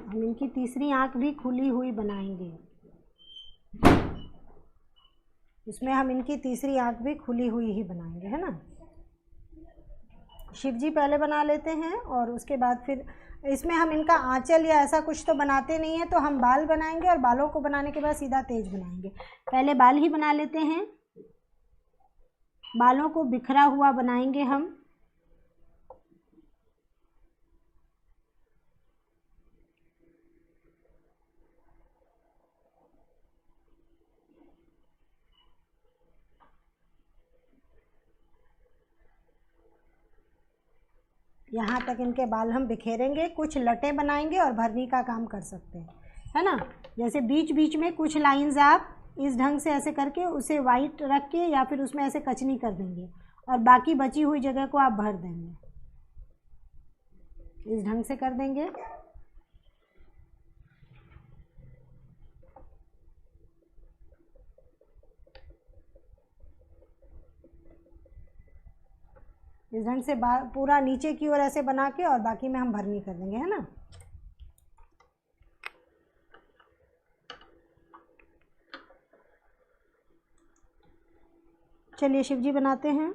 Speaker 1: हम इनकी तीसरी आंख भी खुली हुई बनाएंगे, इसमें हम इनकी तीसरी आंख भी खुली हुई ही बनाएंगे, है ना। शिवजी पहले बना लेते हैं और उसके बाद फिर इसमें हम इनका आंचल या ऐसा कुछ तो बनाते नहीं है, तो हम बाल बनाएंगे और बालों को बनाने के बाद सीधा तेज बनाएंगे। पहले बाल ही बना लेते हैं, बालों को बिखरा हुआ बनाएंगे हम। यहाँ तक इनके बाल हम बिखेरेंगे, कुछ लटें बनाएंगे और भरनी का काम कर सकते हैं, है ना। जैसे बीच बीच में कुछ लाइंस आप इस ढंग से ऐसे करके उसे वाइट रख के या फिर उसमें ऐसे कचनी कर देंगे और बाकी बची हुई जगह को आप भर देंगे, इस ढंग से कर देंगे। इस ढंग से पूरा नीचे की ओर ऐसे बना के और बाकी में हम भरनी कर देंगे, है ना। चलिए शिवजी बनाते हैं।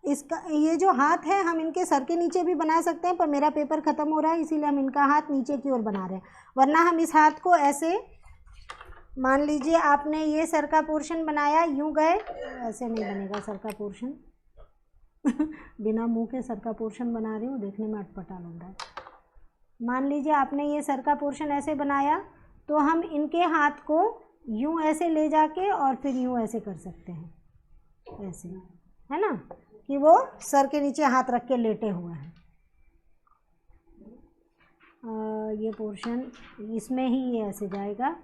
Speaker 1: इसका ये जो हाथ है हम इनके सर के नीचे भी बना सकते हैं, पर मेरा पेपर ख़त्म हो रहा है इसीलिए हम इनका हाथ नीचे की ओर बना रहे हैं, वरना हम इस हाथ को ऐसे मान लीजिए आपने ये सर का पोर्शन बनाया, यूं गए, ऐसे नहीं बनेगा सर का पोर्शन। बिना मुंह के सर का पोर्शन बना रही हूँ, देखने में अटपटा लग रहा है। मान लीजिए आपने ये सर का पोर्शन ऐसे बनाया, तो हम इनके हाथ को यूं ऐसे ले जाके और फिर यूं ऐसे कर सकते हैं, ऐसे, है ना, कि वो सर के नीचे हाथ रख के लेटे हुए हैं। ये पोर्शन इसमें ही ये ऐसे जाएगा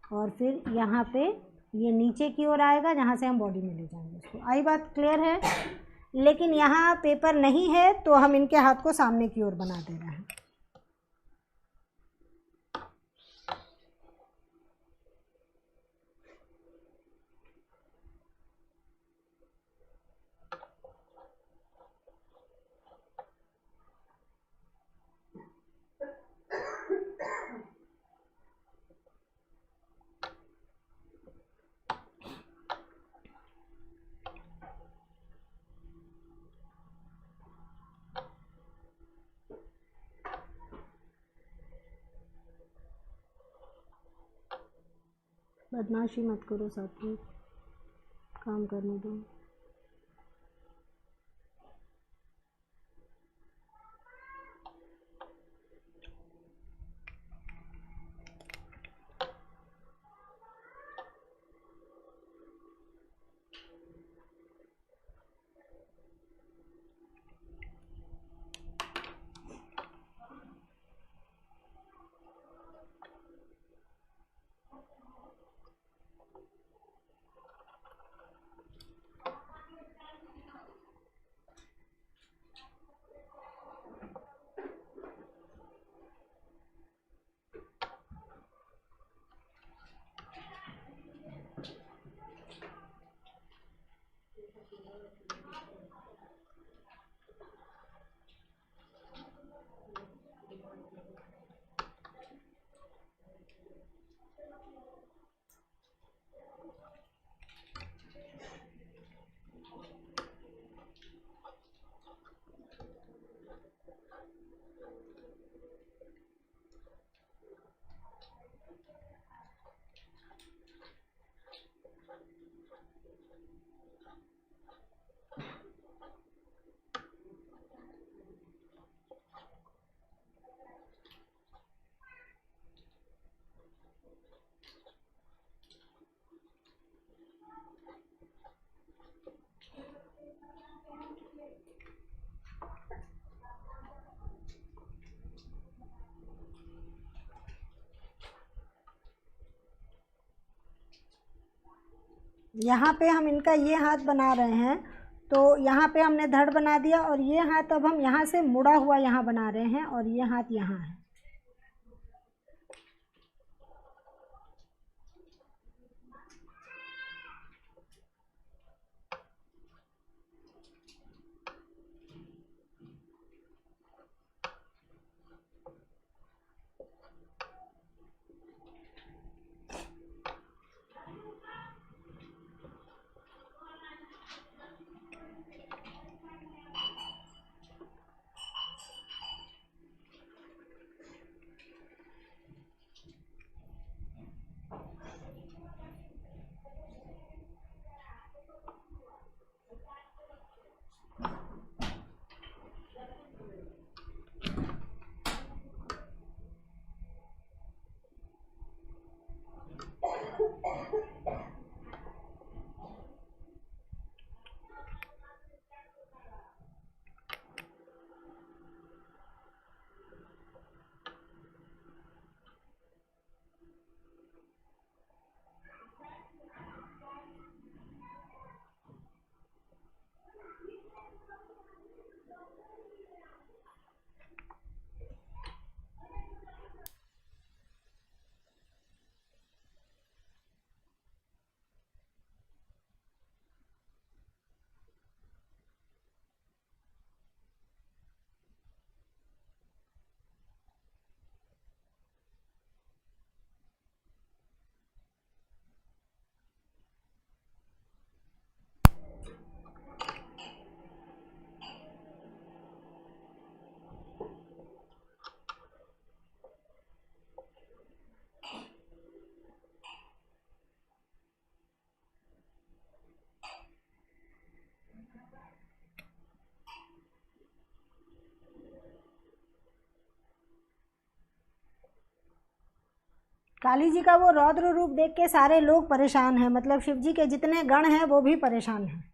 Speaker 1: और फिर यहाँ पे ये नीचे की ओर आएगा, जहाँ से हम बॉडी में ले जाएंगे इसको। आई बात क्लियर है? लेकिन यहाँ पेपर नहीं है तो हम इनके हाथ को सामने की ओर बना दे रहे हैं। बदमाशी मत करो साथी, काम करने दो। यहाँ पे हम इनका ये हाथ बना रहे हैं, तो यहाँ पे हमने धड़ बना दिया और ये हाथ अब हम यहाँ से मुड़ा हुआ यहाँ बना रहे हैं और ये हाथ यहाँ है। काली जी का वो रौद्र रूप देख के सारे लोग परेशान हैं, मतलब शिव जी के जितने गण हैं वो भी परेशान हैं।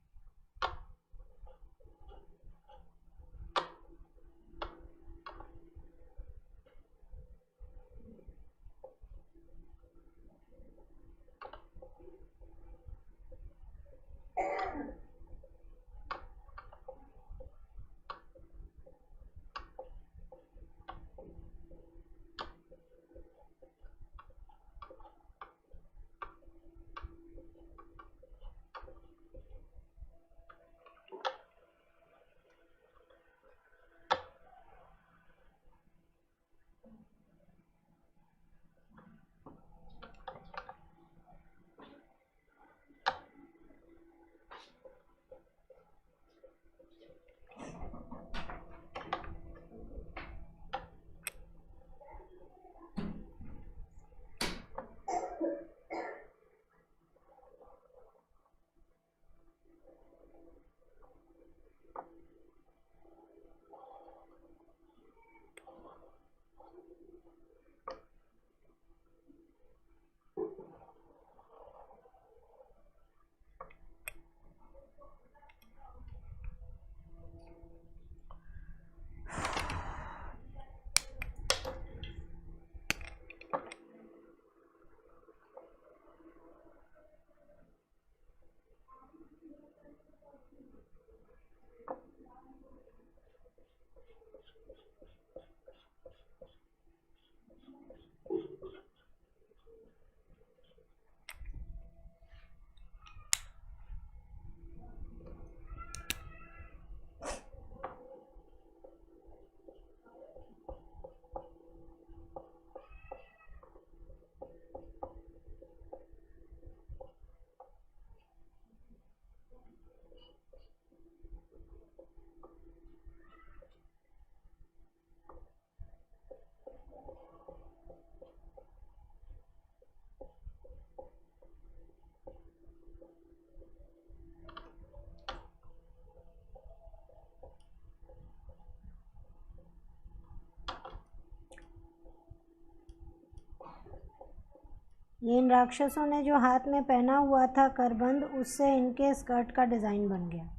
Speaker 1: ये इन राक्षसों ने जो हाथ में पहना हुआ था करबंद, उससे इनके स्कर्ट का डिज़ाइन बन गया।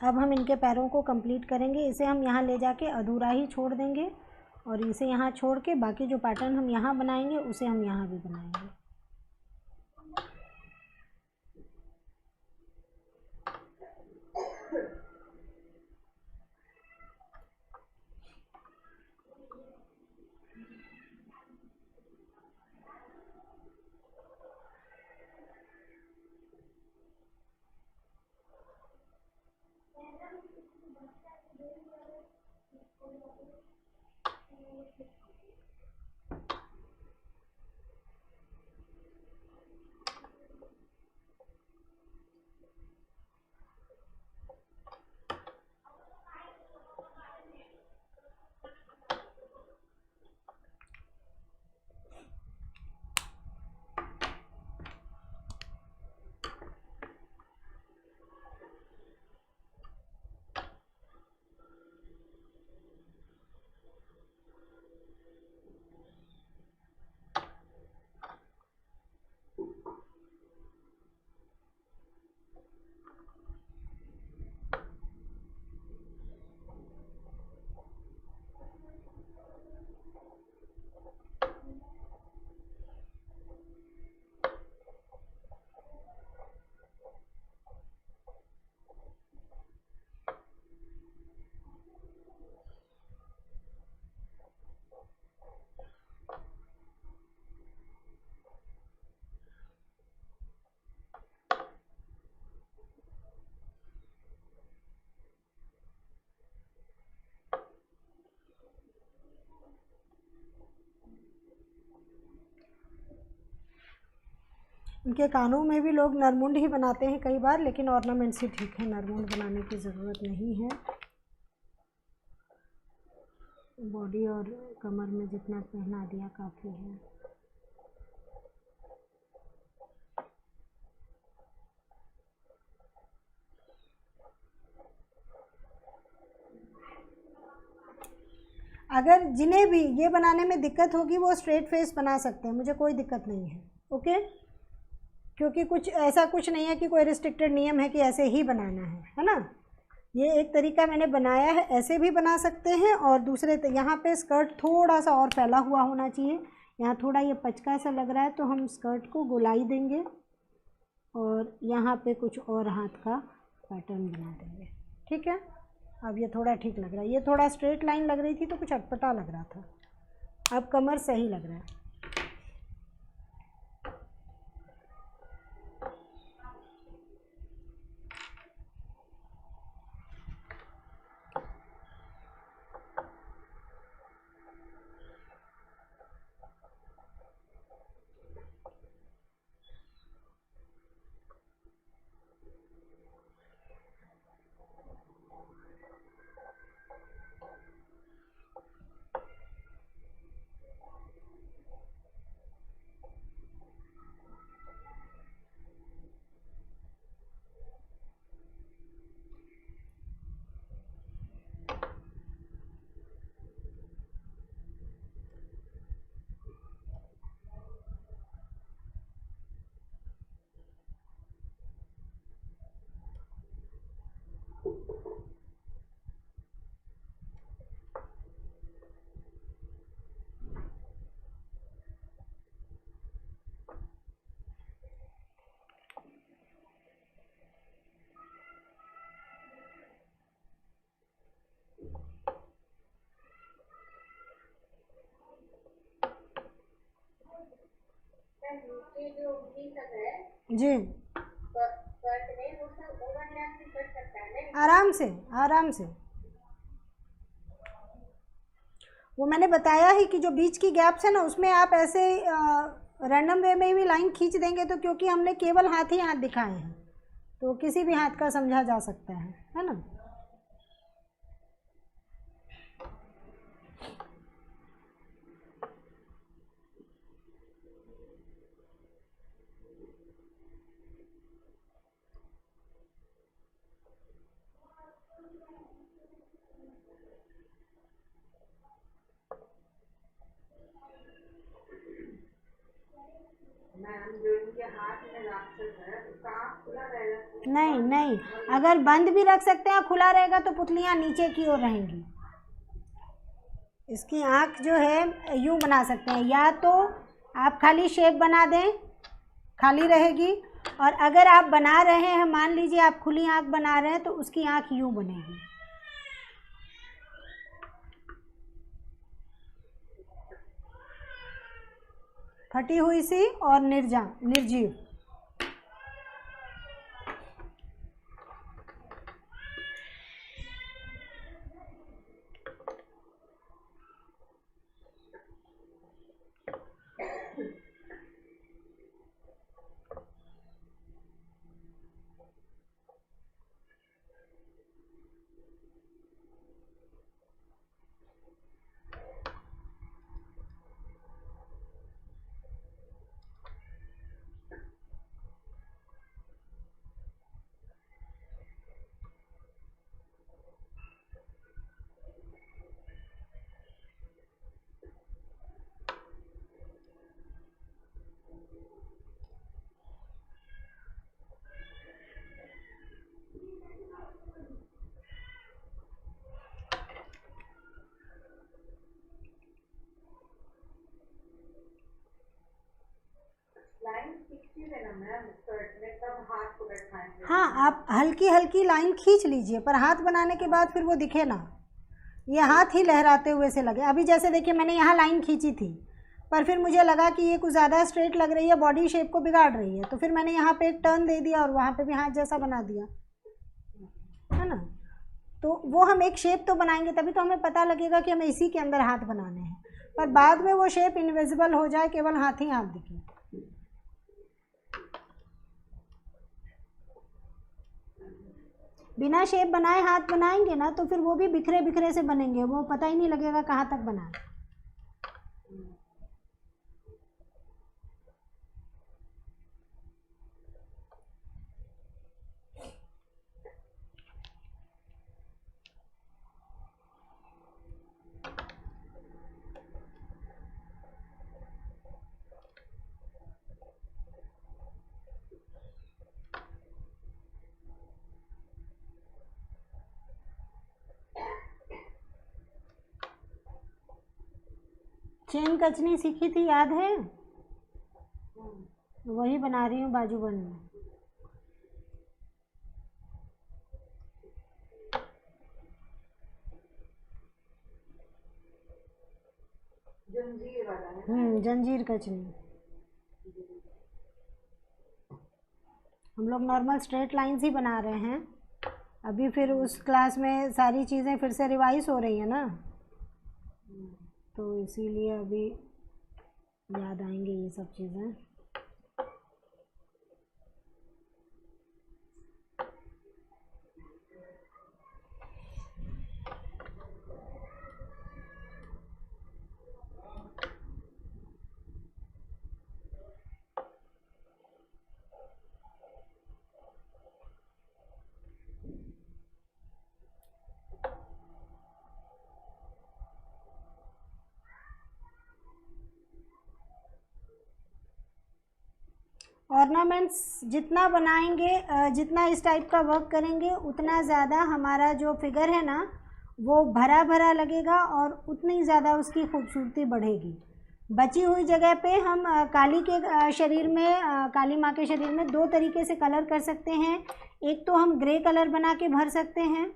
Speaker 1: अब हम इनके पैरों को कंप्लीट करेंगे। इसे हम यहाँ ले जाके अधूरा ही छोड़ देंगे और इसे यहाँ छोड़ के बाकी जो पैटर्न हम यहाँ बनाएंगे उसे हम यहाँ भी बनाएंगे। उनके कानों में भी लोग नरमुंड ही बनाते हैं कई बार, लेकिन ऑर्नामेंट्स ही ठीक है, नरमुंड बनाने की ज़रूरत नहीं है। बॉडी और कमर में जितना पहना दिया काफ़ी है। अगर जिन्हें भी ये बनाने में दिक्कत होगी वो स्ट्रेट फेस बना सकते हैं, मुझे कोई दिक्कत नहीं है, ओके। क्योंकि कुछ ऐसा कुछ नहीं है कि कोई रिस्ट्रिक्टेड नियम है कि ऐसे ही बनाना है ना। ये एक तरीका मैंने बनाया है, ऐसे भी बना सकते हैं। और दूसरे यहाँ पे स्कर्ट थोड़ा सा और फैला हुआ होना चाहिए, यहाँ थोड़ा ये पचका सा लग रहा है, तो हम स्कर्ट को गोलाई देंगे और यहाँ पे कुछ और हाथ का पैटर्न बना देंगे, ठीक है। अब ये थोड़ा ठीक लग रहा है, ये थोड़ा स्ट्रेट लाइन लग रही थी तो कुछ अटपटा लग रहा था, अब कमर सही लग रहा है।
Speaker 2: नीचे जो भी सब है
Speaker 1: जी,
Speaker 2: स्कर्ट में वो सब ओवरलैप भी कर सकता है ना?
Speaker 1: आराम से आराम से। वो मैंने बताया ही कि जो बीच की गैप्स है ना, उसमें आप ऐसे रैंडम वे में भी लाइन खींच देंगे, तो क्योंकि हमने केवल हाथ ही हाथ दिखाए हैं तो किसी भी हाथ का समझा जा सकता है ना। नहीं नहीं, अगर बंद भी रख सकते हैं, खुला रहेगा तो पुतलियाँ नीचे की ओर रहेंगी। इसकी आँख जो है यूँ बना सकते हैं, या तो आप खाली शेप बना दें, खाली रहेगी, और अगर आप बना रहे हैं, मान लीजिए आप खुली आँख बना रहे हैं, तो उसकी आँख यूँ बनेगी, फटी हुई सी और निर्जीव। हाँ, आप हल्की हल्की लाइन खींच लीजिए, पर हाथ बनाने के बाद फिर वो दिखे ना, ये हाथ ही लहराते हुए से लगे। अभी जैसे देखिए मैंने यहाँ लाइन खींची थी, पर फिर मुझे लगा कि ये कुछ ज़्यादा स्ट्रेट लग रही है, बॉडी शेप को बिगाड़ रही है, तो फिर मैंने यहाँ पे एक टर्न दे दिया और वहाँ पे भी हाथ जैसा बना दिया, है ना। तो वो हम एक शेप तो बनाएंगे, तभी तो हमें पता लगेगा कि हमें इसी के अंदर हाथ बनाने हैं, पर बाद में वो शेप इनविजिबल हो जाए, केवल हाथ ही हाथ दिखे। बिना शेप बनाए हाथ बनाएंगे ना तो फिर वो भी बिखरे बिखरे से बनेंगे, वो पता ही नहीं लगेगा कहाँ तक बना है। चेन कचनी सीखी थी, याद है? वही बना रही हूँ बाजूबंद में।
Speaker 2: जंजीर वाला है।
Speaker 1: जंजीर कचनी। हम लोग नॉर्मल स्ट्रेट लाइंस ही बना रहे हैं अभी, फिर उस क्लास में सारी चीज़ें फिर से रिवाइज हो रही है ना, तो इसीलिए अभी याद आएंगे ये सब चीज़ें। ऑर्नामेंट्स जितना बनाएंगे, जितना इस टाइप का वर्क करेंगे, उतना ज़्यादा हमारा जो फिगर है ना वो भरा भरा लगेगा और उतनी ज़्यादा उसकी खूबसूरती बढ़ेगी। बची हुई जगह पे हम काली के शरीर में, काली माँ के शरीर में 2 तरीके से कलर कर सकते हैं। एक तो हम ग्रे कलर बना के भर सकते हैं,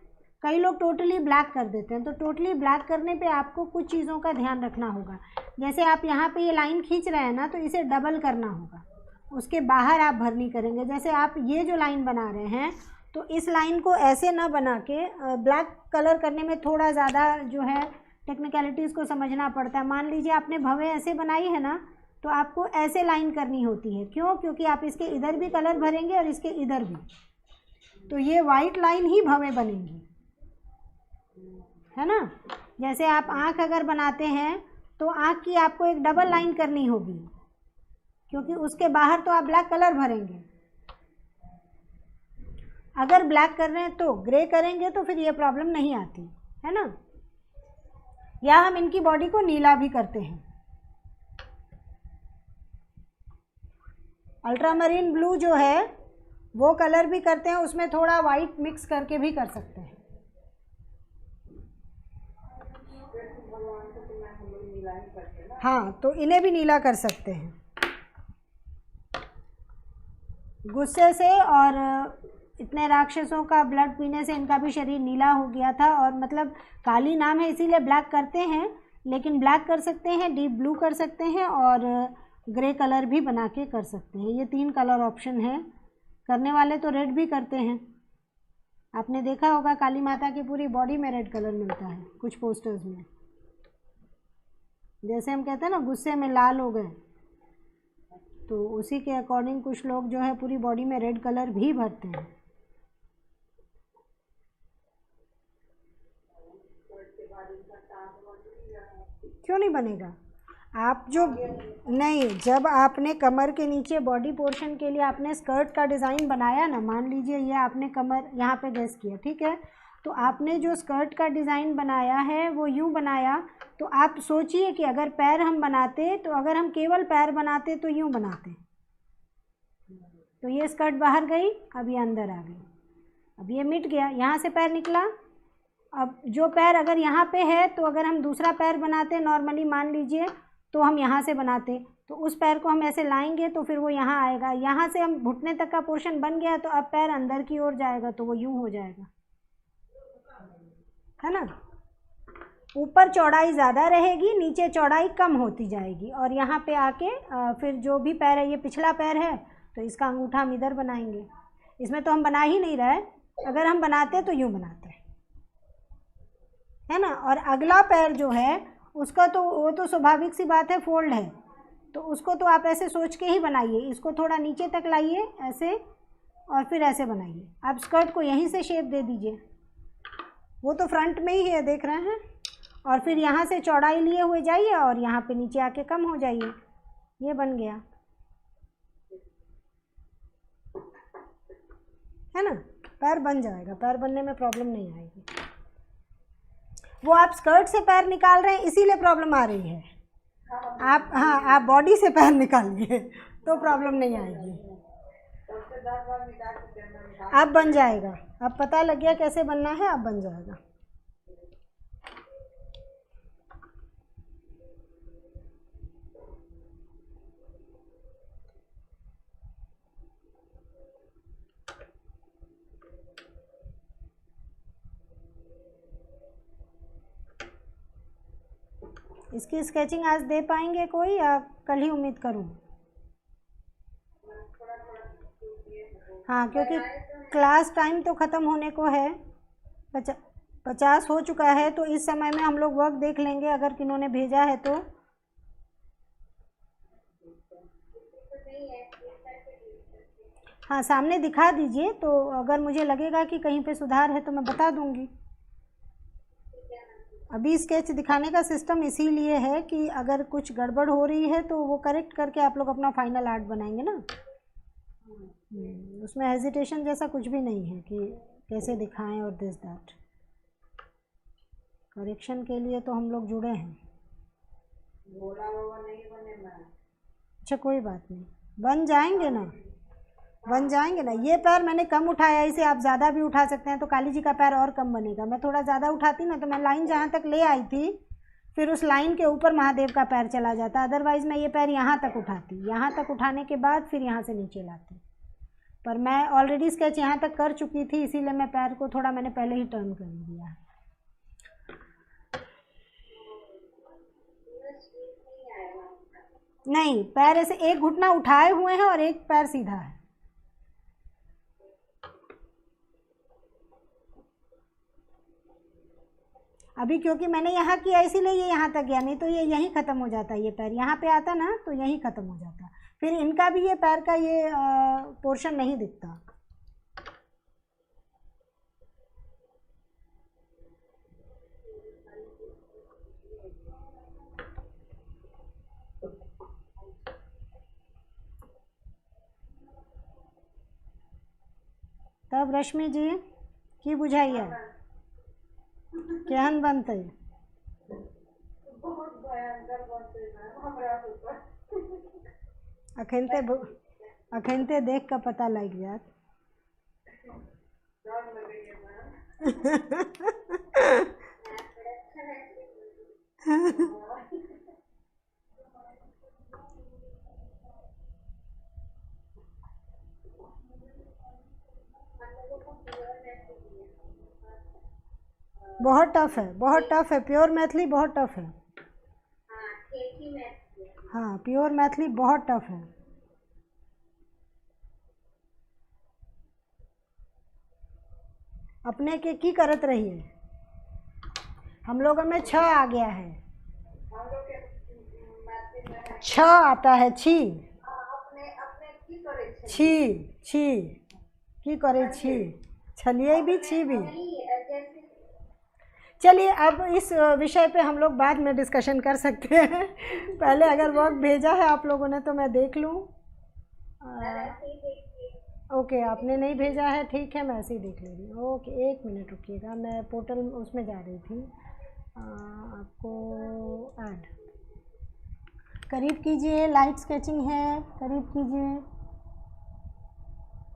Speaker 1: कई लोग टोटली ब्लैक कर देते हैं। तो टोटली ब्लैक करने पे आपको कुछ चीज़ों का ध्यान रखना होगा। जैसे आप यहाँ पे ये लाइन खींच रहे हैं ना, तो इसे डबल करना होगा, उसके बाहर आप भरनी करेंगे। जैसे आप ये जो लाइन बना रहे हैं, तो इस लाइन को ऐसे ना बना के, ब्लैक कलर करने में थोड़ा ज़्यादा जो है टेक्निकलिटीज़ को समझना पड़ता है। मान लीजिए आपने भवें ऐसे बनाई है ना, तो आपको ऐसे लाइन करनी होती है। क्यों? क्योंकि आप इसके इधर भी कलर भरेंगे और इसके इधर भी, तो ये वाइट लाइन ही भवें बनेंगी, है ना। जैसे आप आँख अगर बनाते हैं तो आँख की आपको एक डबल लाइन करनी होगी, क्योंकि उसके बाहर तो आप ब्लैक कलर भरेंगे। अगर ब्लैक कर रहे हैं तो ग्रे करेंगे तो फिर ये प्रॉब्लम नहीं आती, है ना। या हम इनकी बॉडी को नीला भी करते हैं। अल्ट्रामरीन ब्लू जो है वो कलर भी करते हैं, उसमें थोड़ा वाइट मिक्स करके भी कर सकते हैं। हाँ, तो इन्हें भी नीला कर सकते हैं। गुस्से से और इतने राक्षसों का ब्लड पीने से इनका भी शरीर नीला हो गया था। और मतलब काली नाम है इसीलिए ब्लैक करते हैं, लेकिन ब्लैक कर सकते हैं, डीप ब्लू कर सकते हैं और ग्रे कलर भी बना के कर सकते हैं। ये 3 कलर ऑप्शन है। करने वाले तो रेड भी करते हैं। आपने देखा होगा काली माता की पूरी बॉडी में रेड कलर मिलता है कुछ पोस्टर्स में। जैसे हम कहते हैं ना गुस्से में लाल हो गए, तो उसी के अकॉर्डिंग कुछ लोग जो है पूरी बॉडी में रेड कलर भी भरते हैं। क्यों नहीं बनेगा? आप जो नहीं, जब आपने कमर के नीचे बॉडी पोर्शन के लिए आपने स्कर्ट का डिज़ाइन बनाया ना, मान लीजिए ये आपने कमर यहाँ पे गेस किया, ठीक है, तो आपने जो स्कर्ट का डिज़ाइन बनाया है वो यूँ बनाया। तो आप सोचिए कि अगर पैर हम बनाते, तो अगर हम केवल पैर बनाते तो यूँ बनाते, तो ये स्कर्ट बाहर गई, अब ये अंदर आ गई, अब ये मिट गया, यहाँ से पैर निकला। अब जो पैर अगर यहाँ पे है, तो अगर हम दूसरा पैर बनाते नॉर्मली मान लीजिए, तो हम यहाँ से बनाते, तो उस पैर को हम ऐसे लाएंगे तो फिर वो यहाँ आएगा। यहाँ से हम घुटने तक का पोर्शन बन गया, तो अब पैर अंदर की ओर जाएगा, तो वो यूँ हो जाएगा, है ना। ऊपर चौड़ाई ज़्यादा रहेगी, नीचे चौड़ाई कम होती जाएगी। और यहाँ पे आके फिर जो भी पैर है, ये पिछला पैर है, तो इसका अंगूठा हम इधर बनाएंगे। इसमें तो हम बना ही नहीं रहे, अगर हम बनाते तो यूँ बनाते, है ना। और अगला पैर जो है उसका तो वो तो स्वाभाविक सी बात है, फोल्ड है, तो उसको तो आप ऐसे सोच के ही बनाइए। इसको थोड़ा नीचे तक लाइए, ऐसे और फिर ऐसे बनाइए। आप स्कर्ट को यहीं से शेप दे दीजिए, वो तो फ्रंट में ही है, देख रहे हैं। और फिर यहाँ से चौड़ाई लिए हुए जाइए और यहाँ पे नीचे आके कम हो जाइए। ये बन गया, है ना। पैर बन जाएगा, पैर बनने में प्रॉब्लम नहीं आएगी। वो आप स्कर्ट से पैर निकाल रहे हैं इसीलिए प्रॉब्लम आ रही है। आप, हाँ, आप बॉडी से पैर निकालिए तो प्रॉब्लम नहीं आएगी। अब बन जाएगा, अब पता लग गया कैसे बनना है, अब बन जाएगा। इसकी स्केचिंग आज दे पाएंगे कोई, या कल ही उम्मीद करूं? हाँ, क्योंकि क्लास टाइम तो ख़त्म होने को है, 50 हो चुका है, तो इस समय में हम लोग वर्क देख लेंगे अगर किन्होंने भेजा है तो। हाँ, सामने दिखा दीजिए, तो अगर मुझे लगेगा कि कहीं पे सुधार है तो मैं बता दूंगी। अभी स्केच दिखाने का सिस्टम इसीलिए है कि अगर कुछ गड़बड़ हो रही है तो वो करेक्ट करके आप लोग अपना फाइनल आर्ट बनाएंगे ना। उसमें हेजिटेशन जैसा कुछ भी नहीं है कि कैसे दिखाएं और दिस दैट। करेक्शन के लिए तो हम लोग जुड़े हैं। अच्छा, कोई बात नहीं, बन जाएंगे ना, बन जाएंगे ना। ये पैर मैंने कम उठाया, इसे आप ज़्यादा भी उठा सकते हैं, तो काली जी का पैर और कम बनेगा। मैं थोड़ा ज़्यादा उठाती ना तो मैं लाइन जहाँ तक ले आई थी, फिर उस लाइन के ऊपर महादेव का पैर चला जाता। अदरवाइज़ मैं ये पैर यहाँ तक उठाती, यहाँ तक उठाने के बाद फिर यहाँ से नीचे लाती। पर मैं ऑलरेडी स्केच यहाँ तक कर चुकी थी, इसीलिए मैं पैर को थोड़ा मैंने पहले ही टर्न कर दिया। नहीं, पैर ऐसे एक घुटना उठाए हुए हैं और एक पैर सीधा है। अभी क्योंकि मैंने यहाँ किया इसीलिए ये यहाँ तक गया, नहीं तो ये यहीं ख़त्म हो जाता। ये पैर यहाँ पे आता ना तो यहीं ख़त्म हो जाता, फिर इनका भी ये पैर का ये पोर्शन नहीं दिखता। तब रश्मि जी की बुझाइए केहन बनते? अखनते देख का पता लग जात। बहुत टफ है, बहुत टफ है। प्योर मैथिली बहुत टफ है। हाँ, प्योर मैथिली बहुत टफ है। अपने के की करत रहिए। हम लोगों में छ आ गया है, छ आता है, छी छी छी की करे छी, छलिए भी छी भी। चलिए, अब इस विषय पे हम लोग बाद में डिस्कशन कर सकते हैं। पहले अगर वर्क भेजा है आप लोगों ने तो मैं देख लूँ। ओके, आपने नहीं भेजा है, ठीक है, मैं ऐसे ही देख ले रही हूँ। ओके, 1 मिनट रुकिएगा, मैं पोर्टल उसमें जा रही थी। आपको ऐड करीब कीजिए, लाइट स्केचिंग है, करीब कीजिए।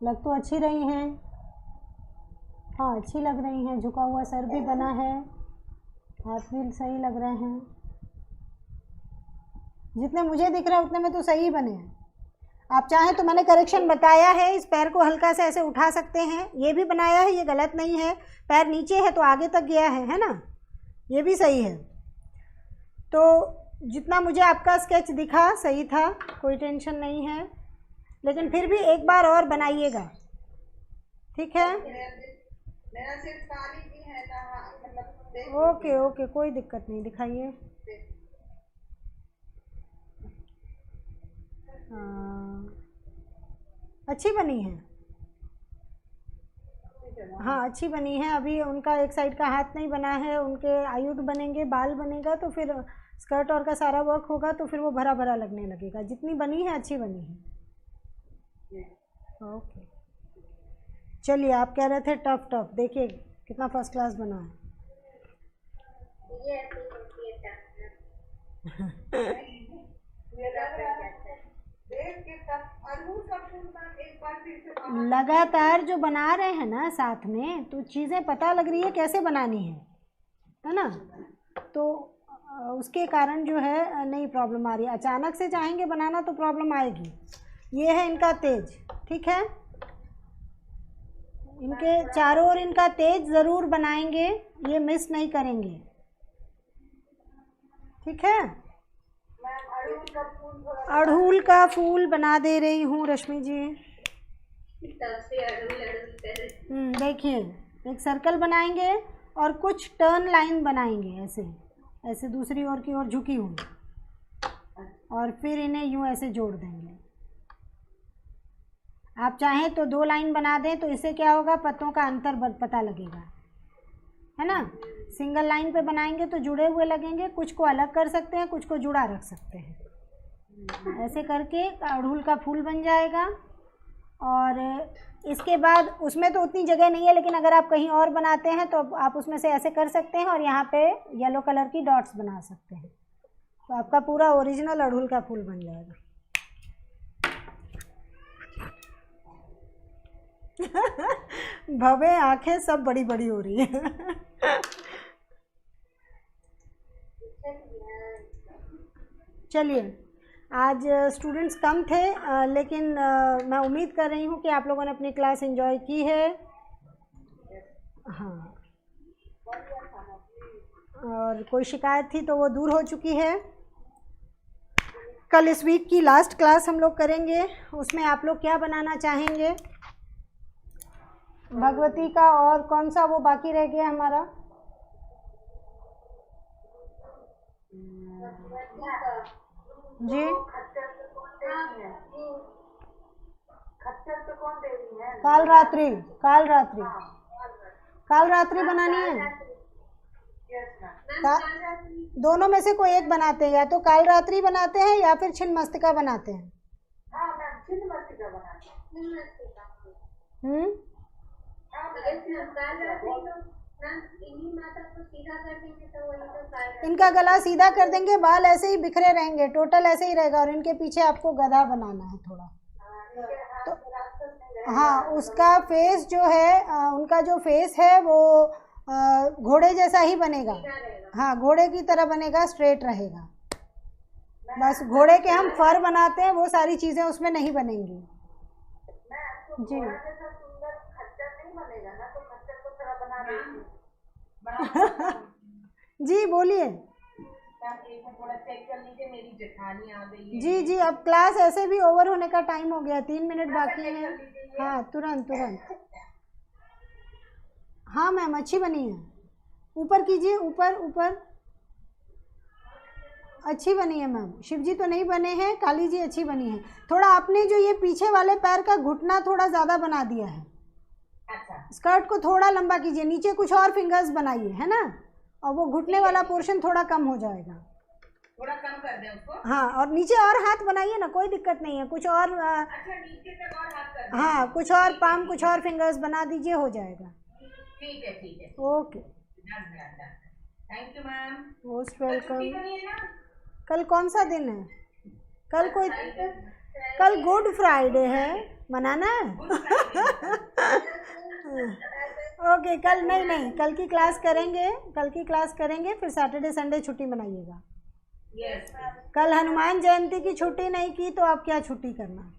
Speaker 1: लग तो अच्छी रही हैं, हाँ अच्छी लग रही हैं। झुका हुआ सर भी बना है, हाथ भी सही लग रहे हैं। जितने मुझे दिख रहा है उतने में तो सही बने हैं। आप चाहें तो मैंने करेक्शन बताया है, इस पैर को हल्का से ऐसे उठा सकते हैं, ये भी बनाया है, ये गलत नहीं है। पैर नीचे है तो आगे तक गया है ना, ये भी सही है। तो जितना मुझे आपका स्केच दिखा सही था, कोई टेंशन नहीं है, लेकिन फिर भी एक बार और बनाइएगा, ठीक है?
Speaker 2: मेरा सिर्फ काली भी है ना, मतलब
Speaker 1: ओके ओके, कोई दिक्कत नहीं, दिखाइए। अच्छी बनी है, हाँ अच्छी बनी है। अभी उनका एक साइड का हाथ नहीं बना है, उनके आयुध बनेंगे, बाल बनेगा, तो फिर स्कर्ट और का सारा वर्क होगा तो फिर वो भरा भरा लगने लगेगा। जितनी बनी है अच्छी बनी है। ओके चलिए, आप कह रहे थे टफ टफ, देखिए कितना फर्स्ट क्लास बना है।
Speaker 2: ये ऐसे ही होती है टफ। ये लग रहा है देख के टफ। अड़हुल का फूल का एक बार फिर से
Speaker 1: लगातार जो बना रहे हैं ना साथ में, तो चीज़ें पता लग रही है कैसे बनानी है ना, तो उसके कारण जो है नहीं प्रॉब्लम आ रही है। अचानक से चाहेंगे बनाना तो प्रॉब्लम आएगी। ये है इनका तेज, ठीक है, इनके चारों ओर इनका तेज ज़रूर बनाएंगे, ये मिस नहीं करेंगे, ठीक है। अड़हुल का फूल बना दे रही हूँ रश्मि जी।
Speaker 2: तब से अड़हुल
Speaker 1: देखिए एक सर्कल बनाएंगे और कुछ टर्न लाइन बनाएंगे, ऐसे ऐसे दूसरी ओर की ओर झुकी हुई, और फिर इन्हें यूँ ऐसे जोड़ देंगे। आप चाहें तो 2 लाइन बना दें, तो इससे क्या होगा, पत्तों का अंतर पता लगेगा, है ना। सिंगल लाइन पे बनाएंगे तो जुड़े हुए लगेंगे, कुछ को अलग कर सकते हैं, कुछ को जुड़ा रख सकते हैं। ऐसे करके अड़हुल का फूल बन जाएगा। और इसके बाद उसमें तो उतनी जगह नहीं है, लेकिन अगर आप कहीं और बनाते हैं तो आप उसमें से ऐसे कर सकते हैं और यहाँ पे येलो कलर की डॉट्स बना सकते हैं, तो आपका पूरा ओरिजिनल अड़हुल का फूल बन जाएगा। भवे आंखें सब बड़ी बड़ी हो रही है। चलिए, आज स्टूडेंट्स कम थे, लेकिन मैं उम्मीद कर रही हूँ कि आप लोगों ने अपनी क्लास एंजॉय की है। हाँ, और कोई शिकायत थी तो वो दूर हो चुकी है। कल इस वीक की लास्ट क्लास हम लोग करेंगे, उसमें आप लोग क्या बनाना चाहेंगे? भगवती का, और कौन सा वो बाकी रह गया हमारा? जी, काल रात्रि, काल रात्रि, काल रात्रि बनानी है। दोनों में से कोई एक बनाते हैं, या तो काल रात्रि बनाते हैं या फिर छिन्नमस्तिका बनाते हैं। इनका गला सीधा कर देंगे, बाल ऐसे ही बिखरे रहेंगे, टोटल ऐसे ही रहेगा, और इनके पीछे आपको गधा बनाना है थोड़ा। तो हाँ, उसका फेस जो है, उनका जो फेस है वो घोड़े जैसा ही बनेगा। हाँ, घोड़े की तरह बनेगा, स्ट्रेट रहेगा। बस घोड़े के हम फर बनाते हैं, वो सारी चीज़ें उसमें नहीं बनेंगी। जी जी बोलिए। जी जी, अब क्लास ऐसे भी ओवर होने का टाइम हो गया, 3 मिनट बाकी है। हाँ, तुरंत तुरंत। हाँ मैम, अच्छी बनी है। ऊपर कीजिए, ऊपर ऊपर। अच्छी बनी है मैम। शिव जी तो नहीं बने हैं, काली जी अच्छी बनी है। थोड़ा आपने जो ये पीछे वाले पैर का घुटना थोड़ा ज़्यादा बना दिया है। अच्छा। स्कर्ट को थोड़ा लंबा कीजिए, नीचे कुछ और फिंगर्स बनाइए, है ना, और वो घुटने वाला पोर्शन थोड़ा कम हो जाएगा। थोड़ा कम कर दें उसको। हाँ, और नीचे और हाथ बनाइए ना, कोई दिक्कत नहीं है, कुछ और। अच्छा, नीचे तक और हाथ कर दें। हाँ, कुछ और पाम, कुछ और फिंगर्स बना दीजिए, हो जाएगा। ठीक है ठीक है, okay, thank you ma'am, most welcome. कल कौन सा दिन है? कल कोई, कल गुड फ्राइडे है, मनाना है। ओके, कल नहीं, कल की क्लास करेंगे, कल की क्लास करेंगे, फिर सैटरडे संडे छुट्टी मनाइएगा। यस, कल हनुमान जयंती की छुट्टी नहीं की तो आप क्या छुट्टी करना।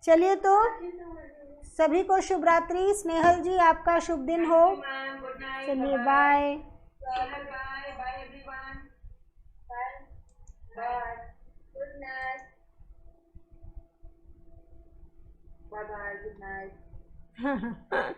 Speaker 1: चलिए, तो सभी को शुभ रात्रि। स्नेहल जी, आपका शुभ दिन हो। चलिए, bye bye everyone, bye, good night, bye bye, good night.